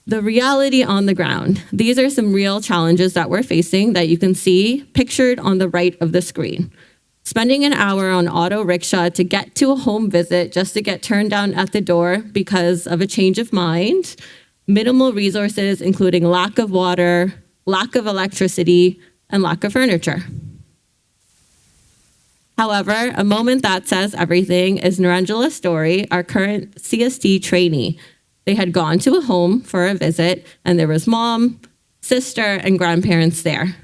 The reality on the ground. These are some real challenges that we're facing that you can see pictured on the right of the screen. Spending an hour on auto rickshaw to get to a home visit just to get turned down at the door because of a change of mind. Minimal resources, including lack of water, lack of electricity, and lack of furniture. However, a moment that says everything is Naranjala's story, our current CST trainee. They had gone to a home for a visit, and there was mom, sister, and grandparents there.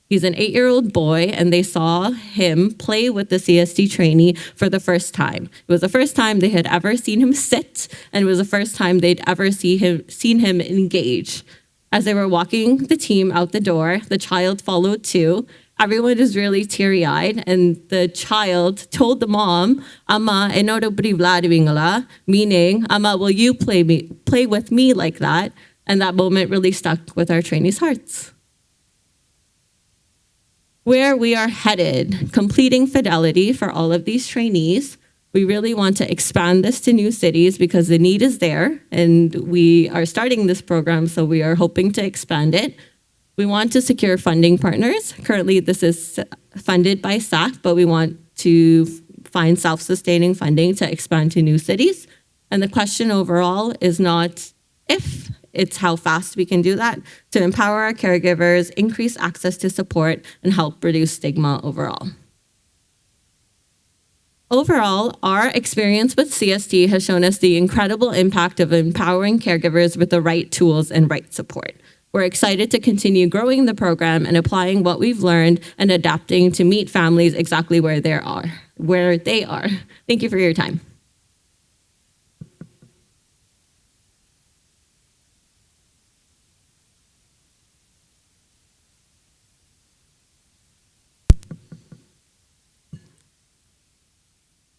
He's an 8-year-old boy, and they saw him play with the CST trainee for the first time. It was the first time they had ever seen him sit, and it was the first time they'd ever seen him engage. As they were walking the team out the door, the child followed too. Everyone is really teary-eyed, and the child told the mom, "Amma, enoda brivladivingala," meaning, "Amma, will you play with me like that?" And that moment really stuck with our trainees' hearts. Where we are headed, completing fidelity for all of these trainees, We really want to expand this to new cities because the need is there, and we are starting this program, so we are hoping to expand it. We want to secure funding partners. Currently, this is funded by SAC, but we want to find self-sustaining funding to expand to new cities. And the question overall is not if, it's how fast we can do that to empower our caregivers, increase access to support, and help reduce stigma overall. Overall, our experience with CST has shown us the incredible impact of empowering caregivers with the right tools and right support. We're excited to continue growing the program and applying what we've learned and adapting to meet families exactly where they are. Thank you for your time.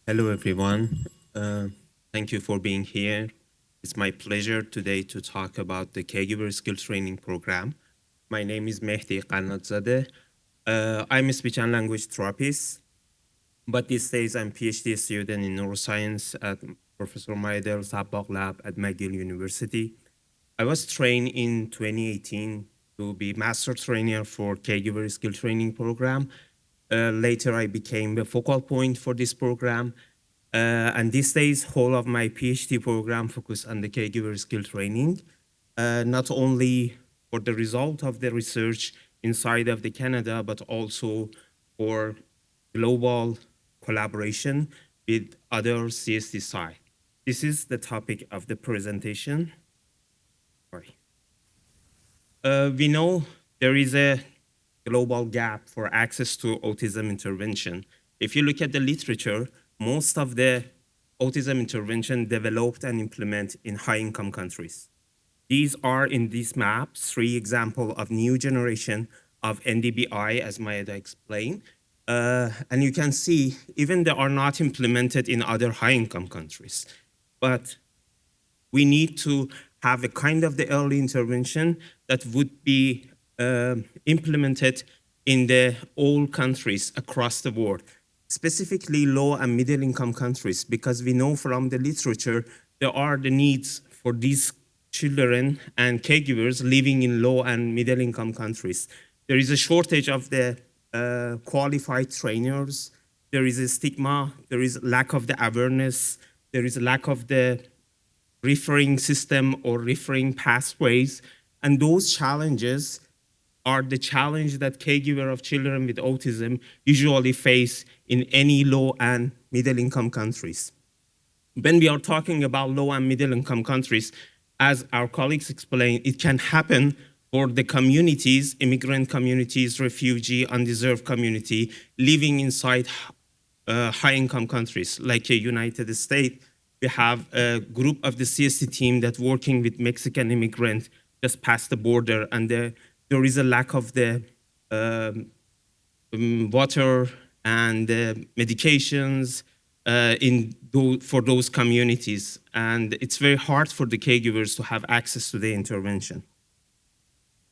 Hello, everyone. Thank you for being here. It's my pleasure today to talk about the Caregiver Skills Training Program. My name is Mehdi Qannatzadeh. I'm a speech and language therapist, but these days I'm a PhD student in neuroscience at Professor Mayada Elsabbagh lab at McGill University. I was trained in 2018 to be master trainer for Caregiver Skills Training Program. Later, I became the focal point for this program. And these days, whole of my PhD program focused on the caregiver skill training, not only for the result of the research inside of the Canada, but also for global collaboration with other CST sites. This is the topic of the presentation. Sorry. We know there is a global gap for access to autism intervention. If you look at the literature, most of the autism intervention developed and implemented in high-income countries. These are in this map 3 examples of new generation of NDBI, as Mayada explained. And you can see, even they are not implemented in other high-income countries. But we need to have a kind of the early intervention that would be implemented in the all countries across the world, specifically low and middle income countries, because we know from the literature there are the needs for these children and caregivers living in low and middle income countries. There is a shortage of the qualified trainers. There is a stigma. There is lack of the awareness. There is a lack of the referring system or referring pathways. And those challenges are the challenge that caregiver of children with autism usually face in any low and middle income countries. When we are talking about low and middle income countries, as our colleagues explained, it can happen for the communities, immigrant communities, refugee, undeserved community living inside high income countries like the United States. We have a group of the CST team that working with Mexican immigrants just past the border, and there is a lack of the water and medications for those communities. And it's very hard for the caregivers to have access to the intervention.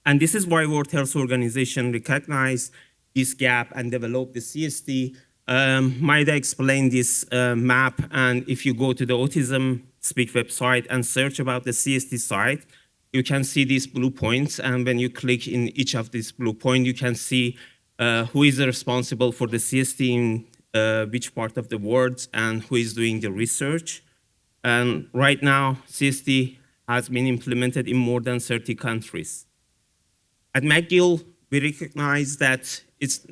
And this is why World Health Organization recognized this gap and developed the CST. Mayada explained this map, and if you go to the Autism Speak website and search about the CST site, you can see these blue points, and when you click in each of these blue points, you can see who is responsible for the CST in which part of the world and who is doing the research. And right now, CST has been implemented in more than 30 countries. At McGill, we recognize that it's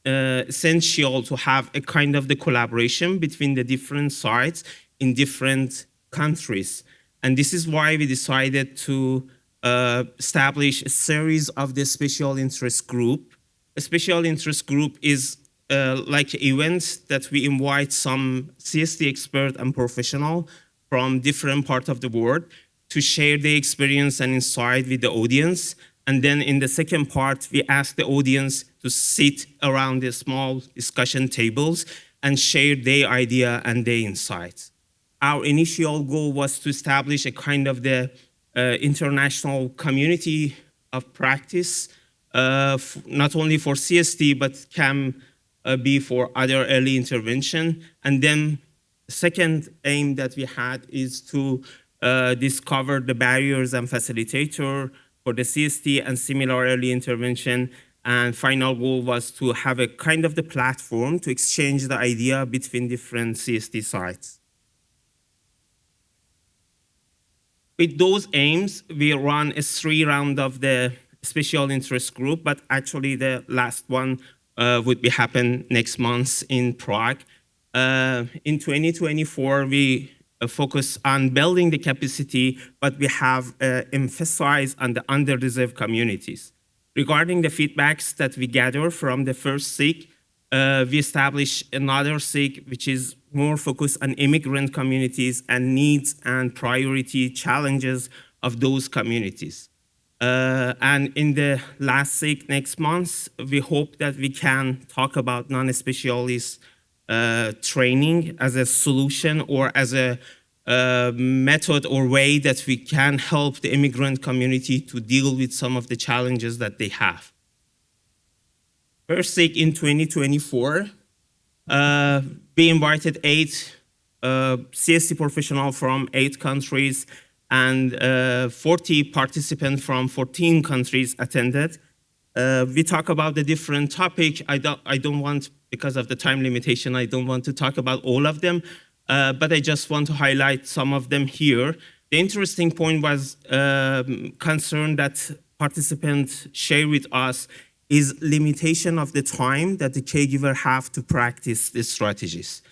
essential to have a kind of the collaboration between the different sites in different countries. And this is why we decided to establish a series of the special interest group. A special interest group is like events that we invite some CST expert and professional from different parts of the world to share their experience and insight with the audience. And then in the second part, we ask the audience to sit around the small discussion tables and share their idea and their insights. Our initial goal was to establish a kind of the international community of practice, not only for CST, but can be for other early intervention. And then second aim that we had is to discover the barriers and facilitator for the CST and similar early intervention. And final goal was to have a kind of the platform to exchange the idea between different CST sites. With those aims, we run a 3 round of the special interest group, but actually the last one would be happen next month in Prague. In 2024, we focus on building the capacity, but we have emphasized on the underdeserved communities. Regarding the feedbacks that we gather from the first SIG, we establish another SIG, which is more focused on immigrant communities and needs and priority challenges of those communities. And in the last SIG next month, we hope that we can talk about non-specialist training as a solution or as a method or way that we can help the immigrant community to deal with some of the challenges that they have. First SIG in 2024, we invited 8 CST professionals from 8 countries, and 40 participants from 14 countries attended. We talk about the different topics. I don't want, because of the time limitation, I don't want to talk about all of them, but I just want to highlight some of them here. The interesting point was concern that participants share with us is limitation of the time that the caregiver have to practice the strategies.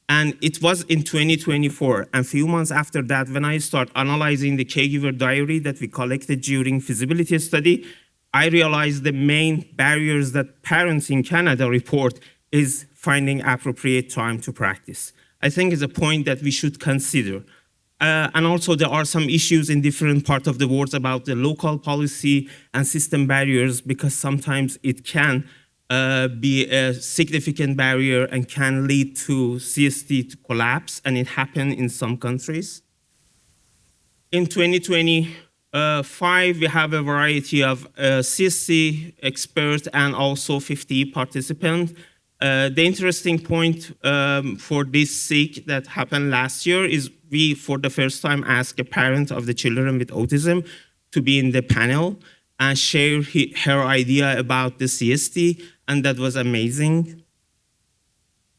And it was in 2024, and a few months after that, when I start analyzing the caregiver diary that we collected during feasibility study, I realized the main barriers that parents in Canada report is finding appropriate time to practice. I think it's a point that we should consider. And also there are some issues in different parts of the world about the local policy and system barriers, because sometimes it can be a significant barrier and can lead to CST to collapse, and it happened in some countries. In 2025, we have a variety of CST experts and also 50 participants. The interesting point for this SIG that happened last year is we, for the first time, asked a parent of the children with autism to be in the panel and share her idea about the CST, and that was amazing.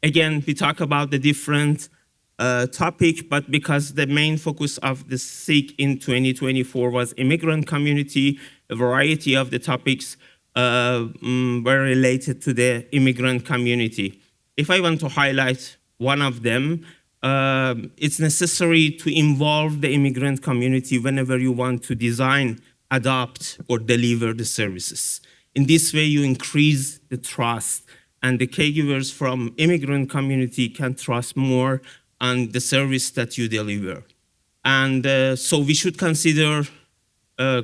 Again, we talk about the different topics, but because the main focus of the SIG in 2024 was immigrant community, a variety of the topics were related to the immigrant community. If I want to highlight one of them, it's necessary to involve the immigrant community whenever you want to design, adopt, or deliver the services. In this way, you increase the trust, and the caregivers from immigrant community can trust more on the service that you deliver. And so we should consider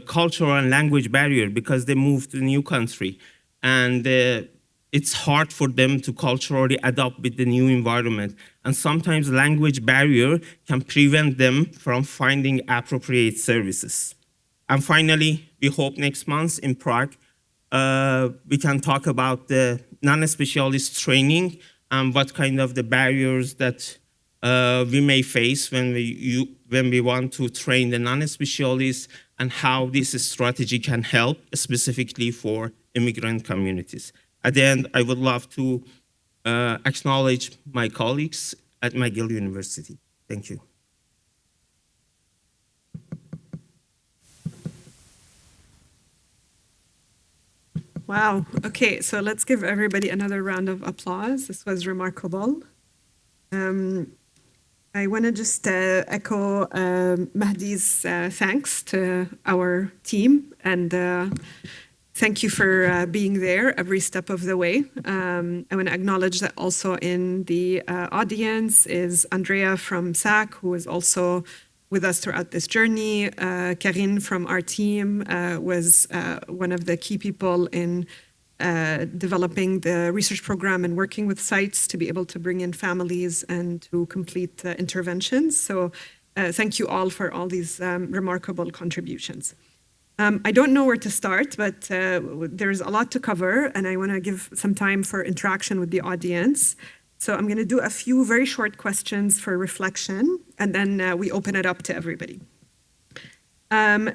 cultural and language barrier, because they move to a new country, and it's hard for them to culturally adapt with the new environment. And sometimes language barrier can prevent them from finding appropriate services. And finally, we hope next month in Prague, we can talk about the non-specialist training and what kind of the barriers that we may face when we want to train the non-specialists, and how this strategy can help specifically for immigrant communities. At the end, I would love to acknowledge my colleagues at McGill University. Thank you. Wow. Okay, so let's give everybody another round of applause. This was remarkable. I want to just echo Mahdi's thanks to our team, and thank you for being there every step of the way. I want to acknowledge that also in the audience is Andrea from SAC, who is also with us throughout this journey. Karine from our team was one of the key people in developing the research program and working with sites to be able to bring in families and to complete interventions. So thank you all for all these remarkable contributions. I don't know where to start, but there's a lot to cover, and I want to give some time for interaction with the audience. So I'm going to do a few very short questions for reflection, and then we open it up to everybody.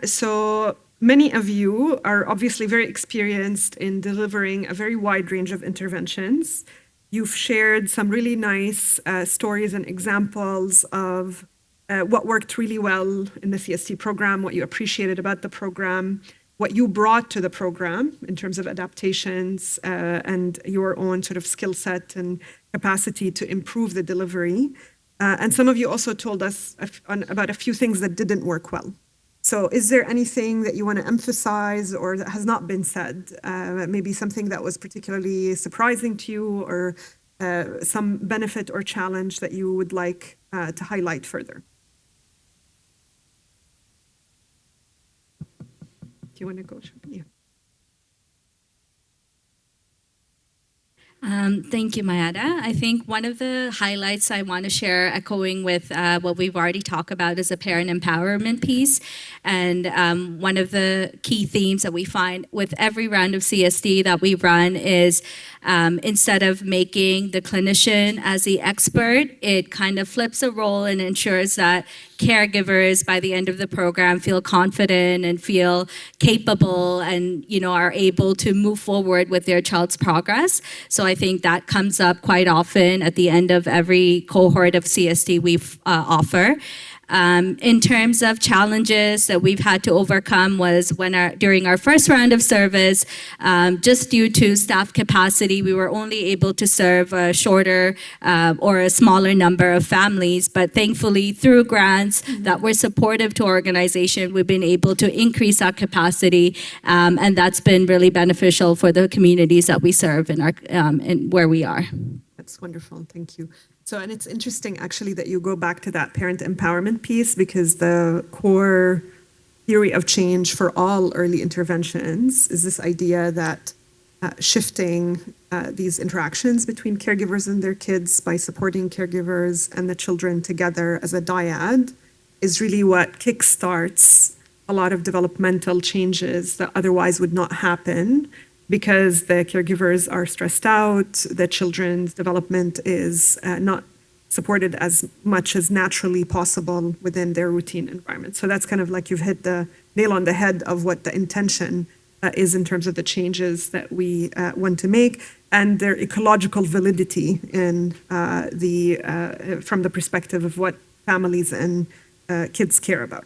So many of you are obviously very experienced in delivering a very wide range of interventions. You've shared some really nice stories and examples of what worked really well in the CST program, what you appreciated about the program, what you brought to the program in terms of adaptations and your own sort of skill set and capacity to improve the delivery. And some of you also told us about a few things that didn't work well. So is there anything that you want to emphasize or that has not been said? Maybe something that was particularly surprising to you, or some benefit or challenge that you would like to highlight further? Do you want to go? Yeah. Thank you, Mayada. I think one of the highlights I want to share, echoing with what we've already talked about, is a parent empowerment piece. And one of the key themes that we find with every round of CST that we run is instead of making the clinician as the expert, it kind of flips a role and ensures that caregivers by the end of the program feel confident and feel capable and, you know, are able to move forward with their child's progress. So I think that comes up quite often at the end of every cohort of CST we offer. In terms of challenges that we've had to overcome was during our first round of service, just due to staff capacity, we were only able to serve a shorter or a smaller number of families. But thankfully, through grants that were supportive to our organization, we've been able to increase our capacity, and that's been really beneficial for the communities that we serve in our in where we are. That's wonderful. Thank you. So, and it's interesting actually that you go back to that parent empowerment piece, because the core theory of change for all early interventions is this idea that shifting these interactions between caregivers and their kids by supporting caregivers and the children together as a dyad is really what kickstarts a lot of developmental changes that otherwise would not happen, because the caregivers are stressed out, the children's development is not supported as much as naturally possible within their routine environment. So that's kind of like you've hit the nail on the head of what the intention is in terms of the changes that we want to make, and their ecological validity in from the perspective of what families and kids care about.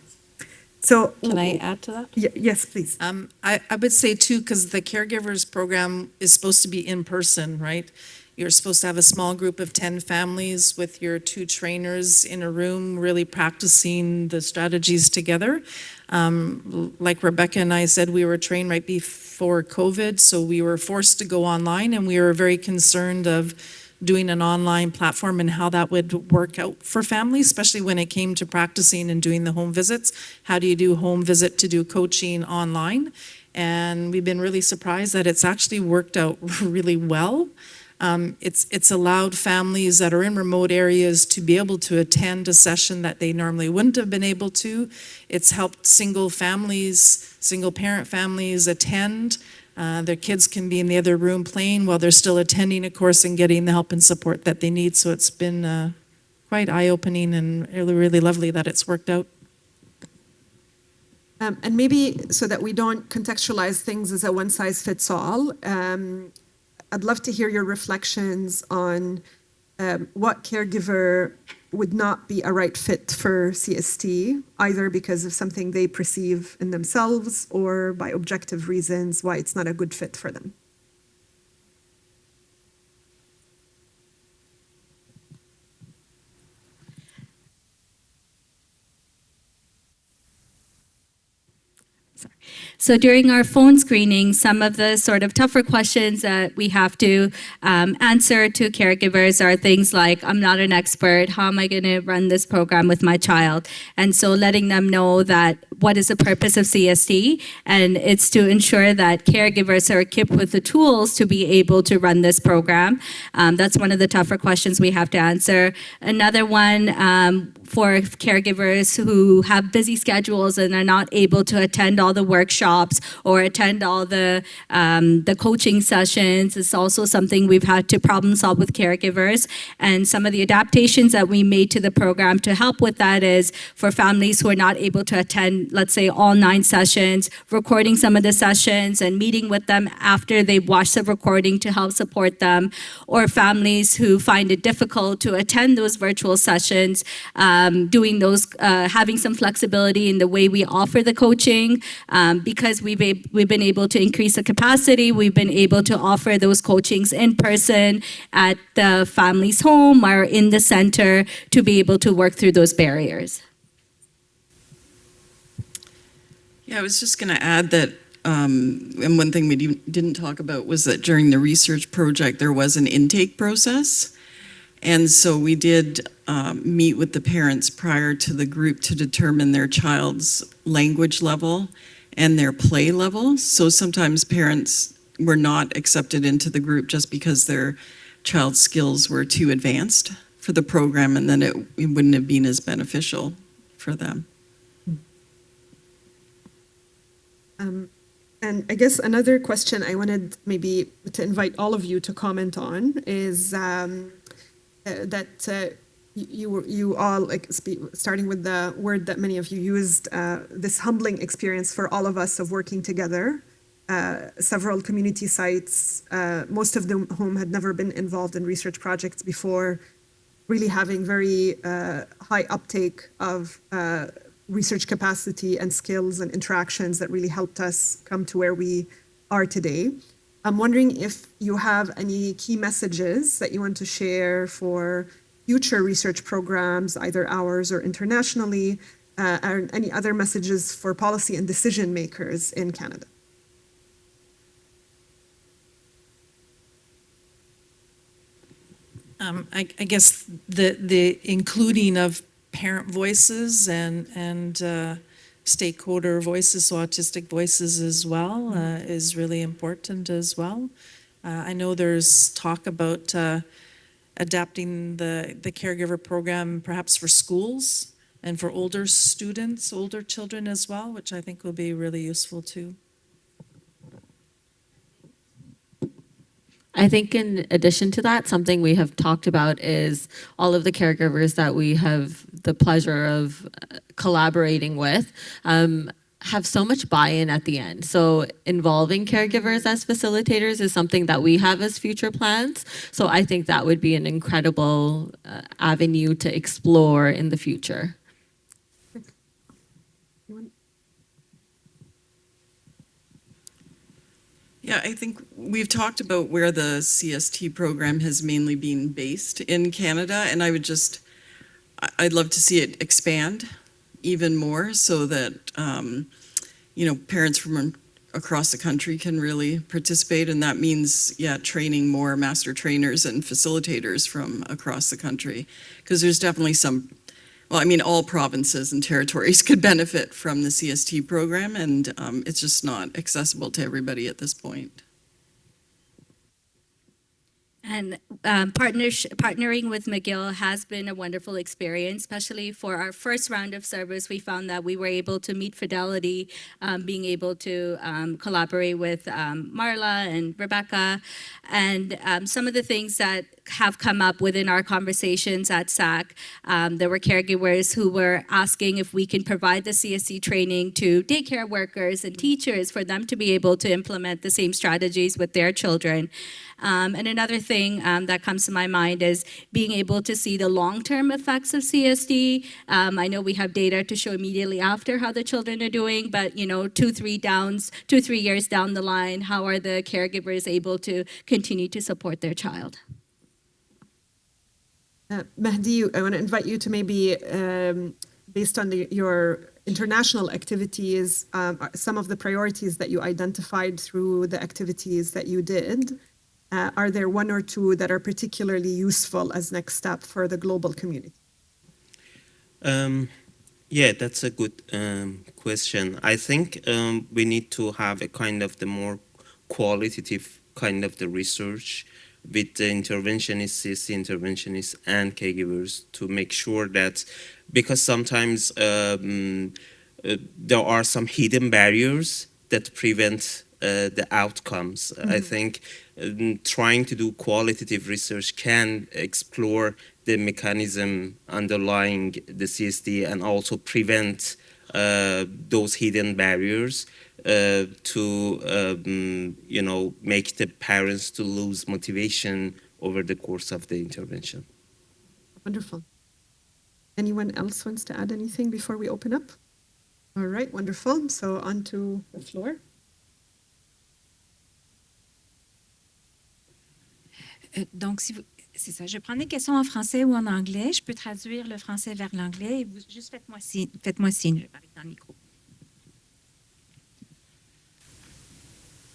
So, Can I add to that? Yes, please. I would say too, because the caregivers program is supposed to be in person, right? You're supposed to have a small group of 10 families with your 2 trainers in a room, really practicing the strategies together. Like Rebecca and I said, we were trained right before COVID, so we were forced to go online, and we were very concerned of doing an online platform and how that would work out for families, especially when it came to practicing and doing the home visits. How do you do home visit to do coaching online? And we've been really surprised that it's actually worked out really well. It's allowed families that are in remote areas to be able to attend a session that they normally wouldn't have been able to. It's helped single parent families attend. Their kids can be in the other room playing while they're still attending a course and getting the help and support that they need. So it's been quite eye-opening and really, really lovely that it's worked out. And maybe so that we don't contextualize things as a one-size-fits-all, I'd love to hear your reflections on what caregiver would not be a right fit for CST, either because of something they perceive in themselves or by objective reasons why it's not a good fit for them. So during our phone screening, some of the sort of tougher questions that we have to answer to caregivers are things like, I'm not an expert, how am I going to run this program with my child? And so letting them know that what is the purpose of CST, and it's to ensure that caregivers are equipped with the tools to be able to run this program. That's one of the tougher questions we have to answer. Another one, for caregivers who have busy schedules and are not able to attend all the workshops or attend all the coaching sessions. It's also something we've had to problem solve with caregivers. And some of the adaptations that we made to the program to help with that is for families who are not able to attend, let's say, all 9 sessions, recording some of the sessions and meeting with them after they've watched the recording to help support them, or families who find it difficult to attend those virtual sessions, doing those, having some flexibility in the way we offer the coaching. Because we've been able to increase the capacity, we've been able to offer those coachings in person at the family's home or in the center to be able to work through those barriers. Yeah, I was just going to add that, and one thing we didn't talk about was that during the research project, there was an intake process. And so we did meet with the parents prior to the group to determine their child's language level and their play level. So sometimes parents were not accepted into the group just because their child's skills were too advanced for the program, and then it wouldn't have been as beneficial for them. And I guess another question I wanted maybe to invite all of you to comment on is that you all, like, starting with the word that many of you used, this humbling experience for all of us of working together, several community sites, most of them whom had never been involved in research projects before, really having very high uptake of research capacity and skills and interactions that really helped us come to where we are today. I'm wondering if you have any key messages that you want to share for future research programs, either ours or internationally, or any other messages for policy and decision makers in Canada. I guess the including of parent voices and stakeholder voices, so autistic voices as well, is really important as well. I know there's talk about adapting the caregiver program perhaps for schools and for older students, older children as well, which I think will be really useful too. I think in addition to that, something we have talked about is all of the caregivers that we have the pleasure of collaborating with have so much buy-in at the end. So involving caregivers as facilitators is something that we have as future plans. So I think that would be an incredible avenue to explore in the future. Yeah, I think we've talked about where the CST program has mainly been based in Canada, and I'd love to see it expand even more so that, parents from across the country can really participate, and that means, training more master trainers and facilitators from across the country, because there's definitely all provinces and territories could benefit from the CST program, and it's just not accessible to everybody at this point. And partnering with McGill has been a wonderful experience, especially for our first round of service. We found that we were able to meet Fidelity, being able to collaborate with Marla and Rebecca. And some of the things that have come up within our conversations at SAC, there were caregivers who were asking if we can provide the CSC training to daycare workers and teachers for them to be able to implement the same strategies with their children. And another thing that comes to my mind is being able to see the long-term effects of CSD. I know we have data to show immediately after how the children are doing, but 2-3 years down the line, how are the caregivers able to continue to support their child? Mehdi, I want to invite you to maybe, based on your international activities, some of the priorities that you identified through the activities that you did. Are there one or two that are particularly useful as next step for the global community? That's a good question. I think we need to have a kind of the more qualitative kind of the research with the interventionists, CST interventionists, and caregivers to make sure that, because sometimes there are some hidden barriers that prevent the outcomes. I think trying to do qualitative research can explore the mechanism underlying the CST and also prevent those hidden barriers to make the parents to lose motivation over the course of the intervention. Wonderful. Anyone else wants to add anything before we open up? All right, wonderful. So on to the floor. Donc, c'est ça. Je vais prendre des questions en français ou en anglais. Je peux traduire le français vers l'anglais. Et juste faites-moi signe. Je vais parler dans le micro.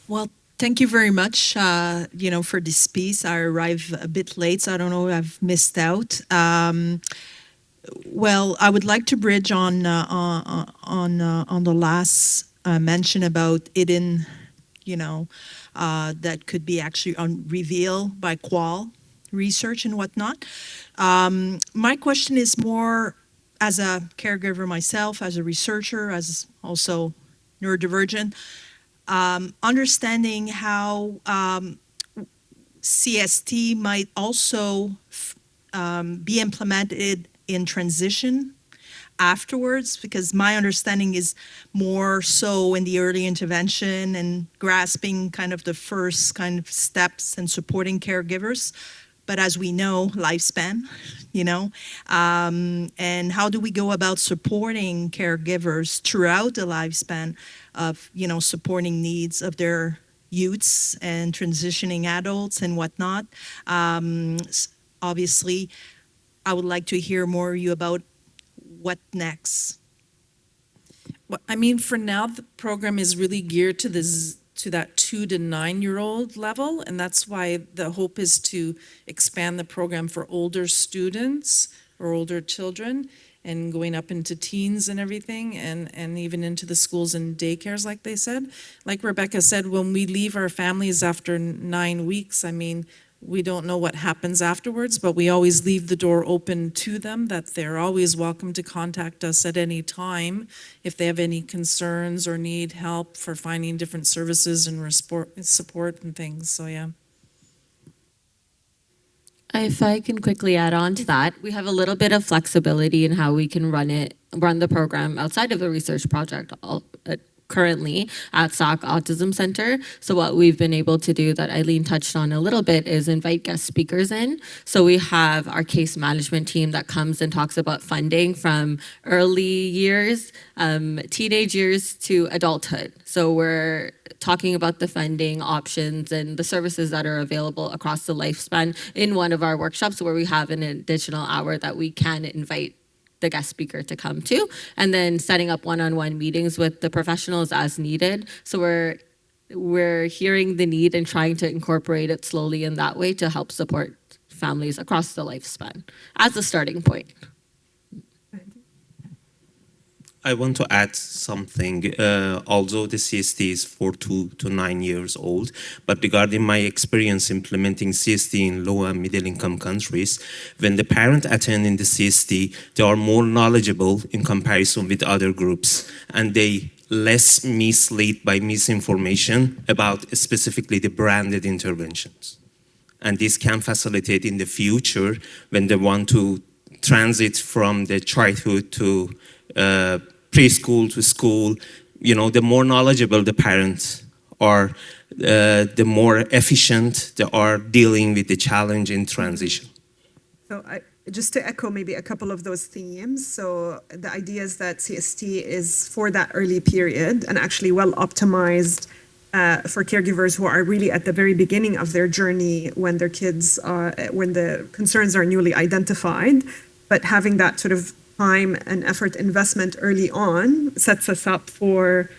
Well, thank you very much, for this piece. I arrived a bit late, so I don't know if I've missed out. Well, I would like to bridge on the last mention about hidden, that could be actually revealed by qual research and whatnot. My question is more as a caregiver myself, as a researcher, as also neurodivergent, understanding how CST might also be implemented in transition afterwards, because my understanding is more so in the early intervention and grasping kind of the first kind of steps and supporting caregivers. But as we know, lifespan, and how do we go about supporting caregivers throughout the lifespan of, supporting needs of their youths and transitioning adults and whatnot. Obviously, I would like to hear more you about what next. Well, I mean, for now, the program is really geared to that 2 to 9-year-old level, and that's why the hope is to expand the program for older students or older children, and going up into teens and everything, and even into the schools and daycares, like they said. Like Rebecca said, when we leave our families after 9 weeks, I mean, we don't know what happens afterwards, but we always leave the door open to them, that they're always welcome to contact us at any time if they have any concerns or need help for finding different services and support and things. So, yeah. If I can quickly add on to that, we have a little bit of flexibility in how we can run the program outside of the research project currently at SAC Autism Center. So what we've been able to do that Eileen touched on a little bit is invite guest speakers in. So we have our case management team that comes and talks about funding from early years, teenage years to adulthood. So we're talking about the funding options and the services that are available across the lifespan in one of our workshops, where we have an additional hour that we can invite the guest speaker to come to, and then setting up one-on-one meetings with the professionals as needed. So we're hearing the need and trying to incorporate it slowly in that way to help support families across the lifespan as a starting point. I want to add something. Although the CST is for 2 to 9 years old, but regarding my experience implementing CST in low and middle income countries, when the parent attending the CST, they are more knowledgeable in comparison with other groups, and they less mislead by misinformation about specifically the branded interventions. And this can facilitate in the future when they want to transit from the childhood to preschool to school. The more knowledgeable the parents are, the more efficient they are dealing with the challenge in transition. So just to echo maybe a couple of those themes. So the idea is that CST is for that early period and actually well optimized for caregivers who are really at the very beginning of their journey when their kids, when the concerns are newly identified. But having that sort of time and effort investment early on sets us up for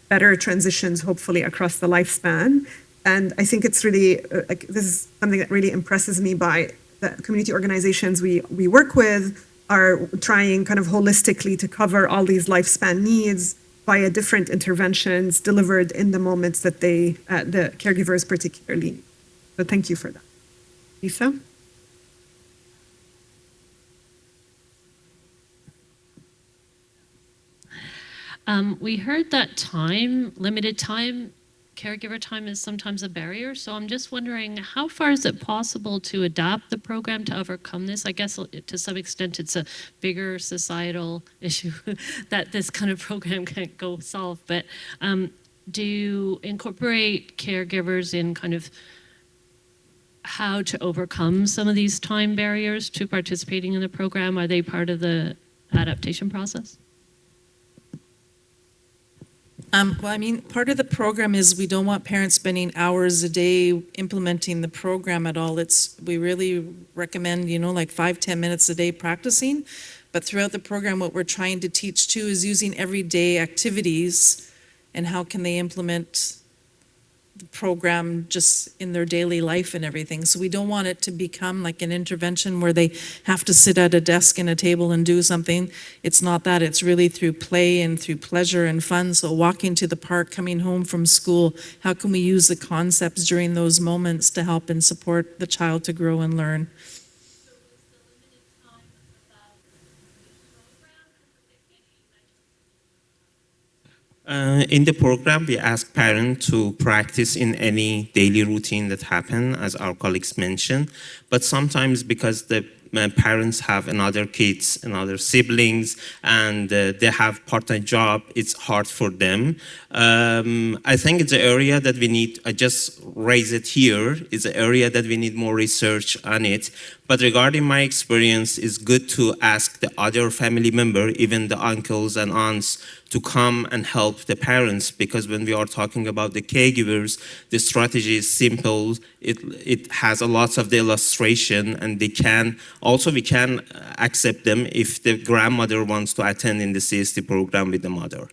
better transitions, hopefully, across the lifespan. And I think it's really, this is something that really impresses me by the community organizations we work with are trying kind of holistically to cover all these lifespan needs via different interventions delivered in the moments that the caregivers particularly need. So thank you for that. Lisa? We heard that limited time, caregiver time is sometimes a barrier. So I'm just wondering, how far is it possible to adapt the program to overcome this? I guess to some extent it's a bigger societal issue that this kind of program can't go solve. But do you incorporate caregivers in kind of how to overcome some of these time barriers to participating in the program? Are they part of the adaptation process? Well, I mean, part of the program is we don't want parents spending hours a day implementing the program at all. We really recommend, like 5-10 minutes a day practicing. But throughout the program, what we're trying to teach too is using everyday activities and how can they implement the program just in their daily life and everything. So we don't want it to become like an intervention where they have to sit at a desk and a table and do something. It's not that. It's really through play and through pleasure and fun. So walking to the park, coming home from school, how can we use the concepts during those moments to help and support the child to grow and learn? In the program, we ask parents to practice in any daily routine that happen, as our colleagues mentioned. But sometimes because the parents have another kids, another siblings, and they have part-time job, it's hard for them. I think it's an area that we need, I just raise it here, it's an area that we need more research on it. But regarding my experience, it's good to ask the other family member, even the uncles and aunts, to come and help the parents, because when we are talking about the caregivers, the strategy is simple. It has a lot of the illustration, and we can accept them if the grandmother wants to attend in the CST program with the mother.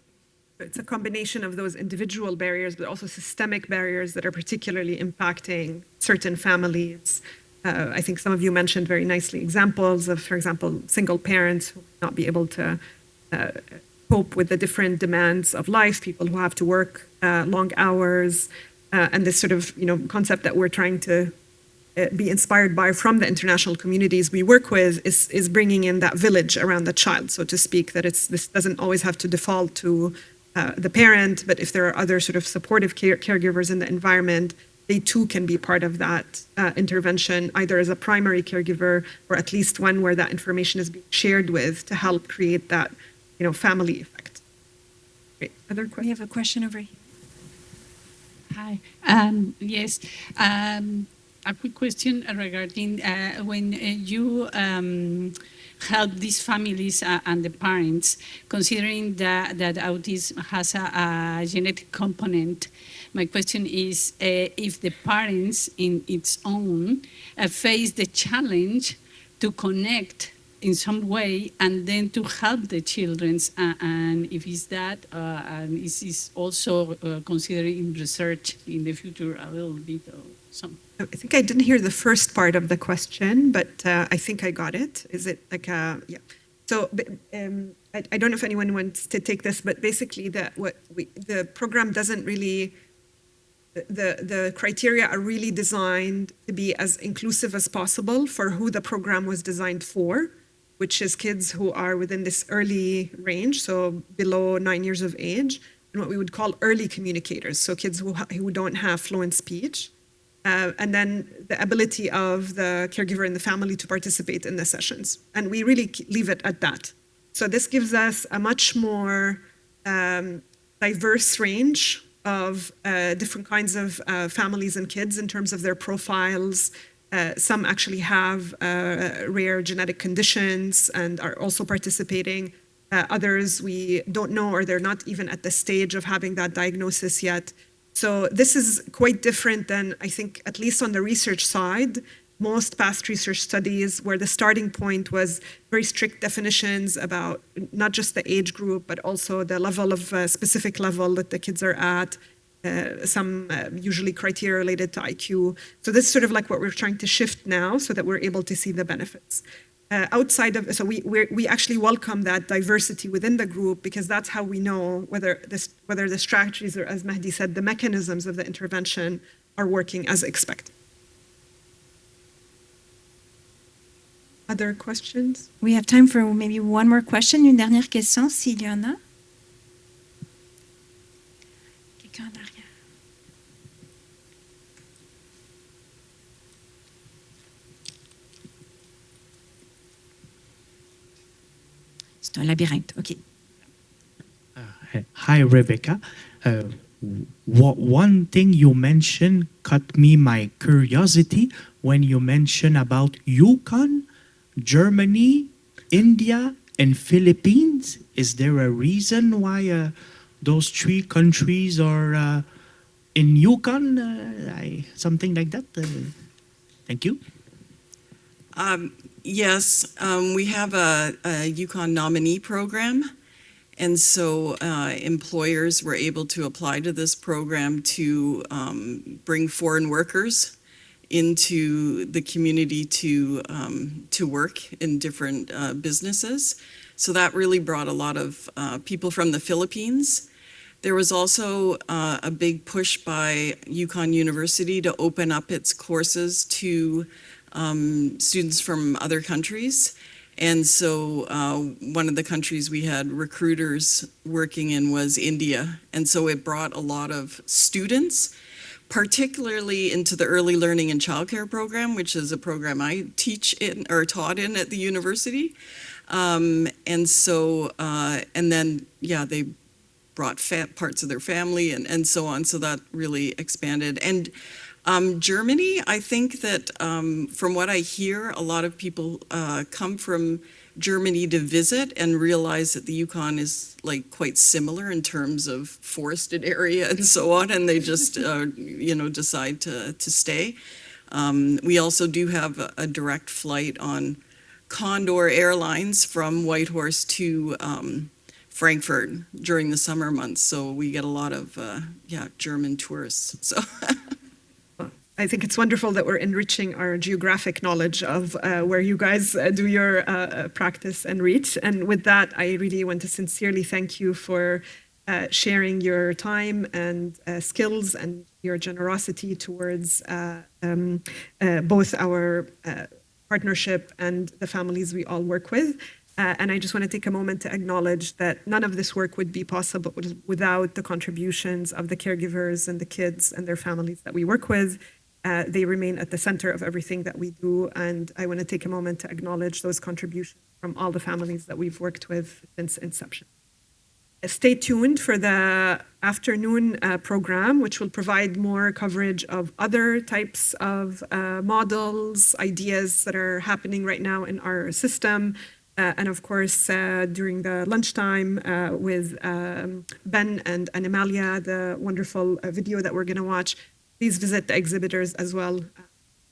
It's a combination of those individual barriers, but also systemic barriers that are particularly impacting certain families. I think some of you mentioned very nicely examples of, for example, single parents who will not be able to cope with the different demands of life, people who have to work long hours, and this sort of concept that we're trying to be inspired by from the international communities we work with is bringing in that village around the child, so to speak, that this doesn't always have to default to the parent, but if there are other sort of supportive caregivers in the environment, they too can be part of that intervention, either as a primary caregiver or at least one where that information is being shared with to help create that family effect. Great. Other questions? We have a question over here. Hi. Yes. A quick question regarding when you help these families and the parents, considering that autism has a genetic component. My question is if the parents in its own face the challenge to connect in some way and then to help the children, and if it's that, and is also considered in research in the future a little bit or something. I think I didn't hear the first part of the question, but I think I got it. Is it like yeah? So I don't know if anyone wants to take this, but basically the program doesn't really. The criteria are really designed to be as inclusive as possible for who the program was designed for, which is kids who are within this early range, so below 9 years of age, and what we would call early communicators, so kids who don't have fluent speech, and then the ability of the caregiver and the family to participate in the sessions. And we really leave it at that. So this gives us a much more diverse range of different kinds of families and kids in terms of their profiles. Some actually have rare genetic conditions and are also participating. Others we don't know, or they're not even at the stage of having that diagnosis yet. So this is quite different than, I think, at least on the research side, most past research studies where the starting point was very strict definitions about not just the age group, but also the level of specific level that the kids are at, some usually criteria related to IQ. So this is sort of like what we're trying to shift now so that we're able to see the benefits. So we actually welcome that diversity within the group, because that's how we know whether the strategies, or as Mehdi said, the mechanisms of the intervention are working as expected. Other questions? We have time for maybe one more question, une dernière question, s'il y en a. Quelqu'un en arrière. C'est un labyrinthe, OK. Hi, Rebecca. One thing you mentioned caught me my curiosity when you mentioned about Yukon, Germany, India, and Philippines. Is there a reason why those three countries are in Yukon? Something like that? Thank you. Yes, we have a Yukon nominee program. And so employers were able to apply to this program to bring foreign workers into the community to work in different businesses. So that really brought a lot of people from the Philippines. There was also a big push by Yukon University to open up its courses to students from other countries. And so one of the countries we had recruiters working in was India. And so it brought a lot of students, particularly into the early learning and childcare program, which is a program I teach in or taught in at the university. And then, they brought parts of their family and so on. So that really expanded. And Germany, I think that from what I hear, a lot of people come from Germany to visit and realize that the Yukon is like quite similar in terms of forested area and so on, and they just decide to stay. We also do have a direct flight on Condor Airlines from Whitehorse to Frankfurt during the summer months, so we get a lot of German tourists. So. I think it's wonderful that we're enriching our geographic knowledge of where you guys do your practice and reach. And with that, I really want to sincerely thank you for sharing your time and skills and your generosity towards both our partnership and the families we all work with. And I just want to take a moment to acknowledge that none of this work would be possible without the contributions of the caregivers and the kids and their families that we work with. They remain at the center of everything that we do, and I want to take a moment to acknowledge those contributions from all the families that we've worked with since inception. Stay tuned for the afternoon program, which will provide more coverage of other types of models, ideas that are happening right now in our system. And of course, during the lunchtime with Ben and Animalia, the wonderful video that we're going to watch, please visit the exhibitors as well,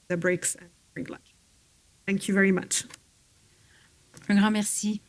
the breaks and during lunch. Thank you very much. Un grand merci.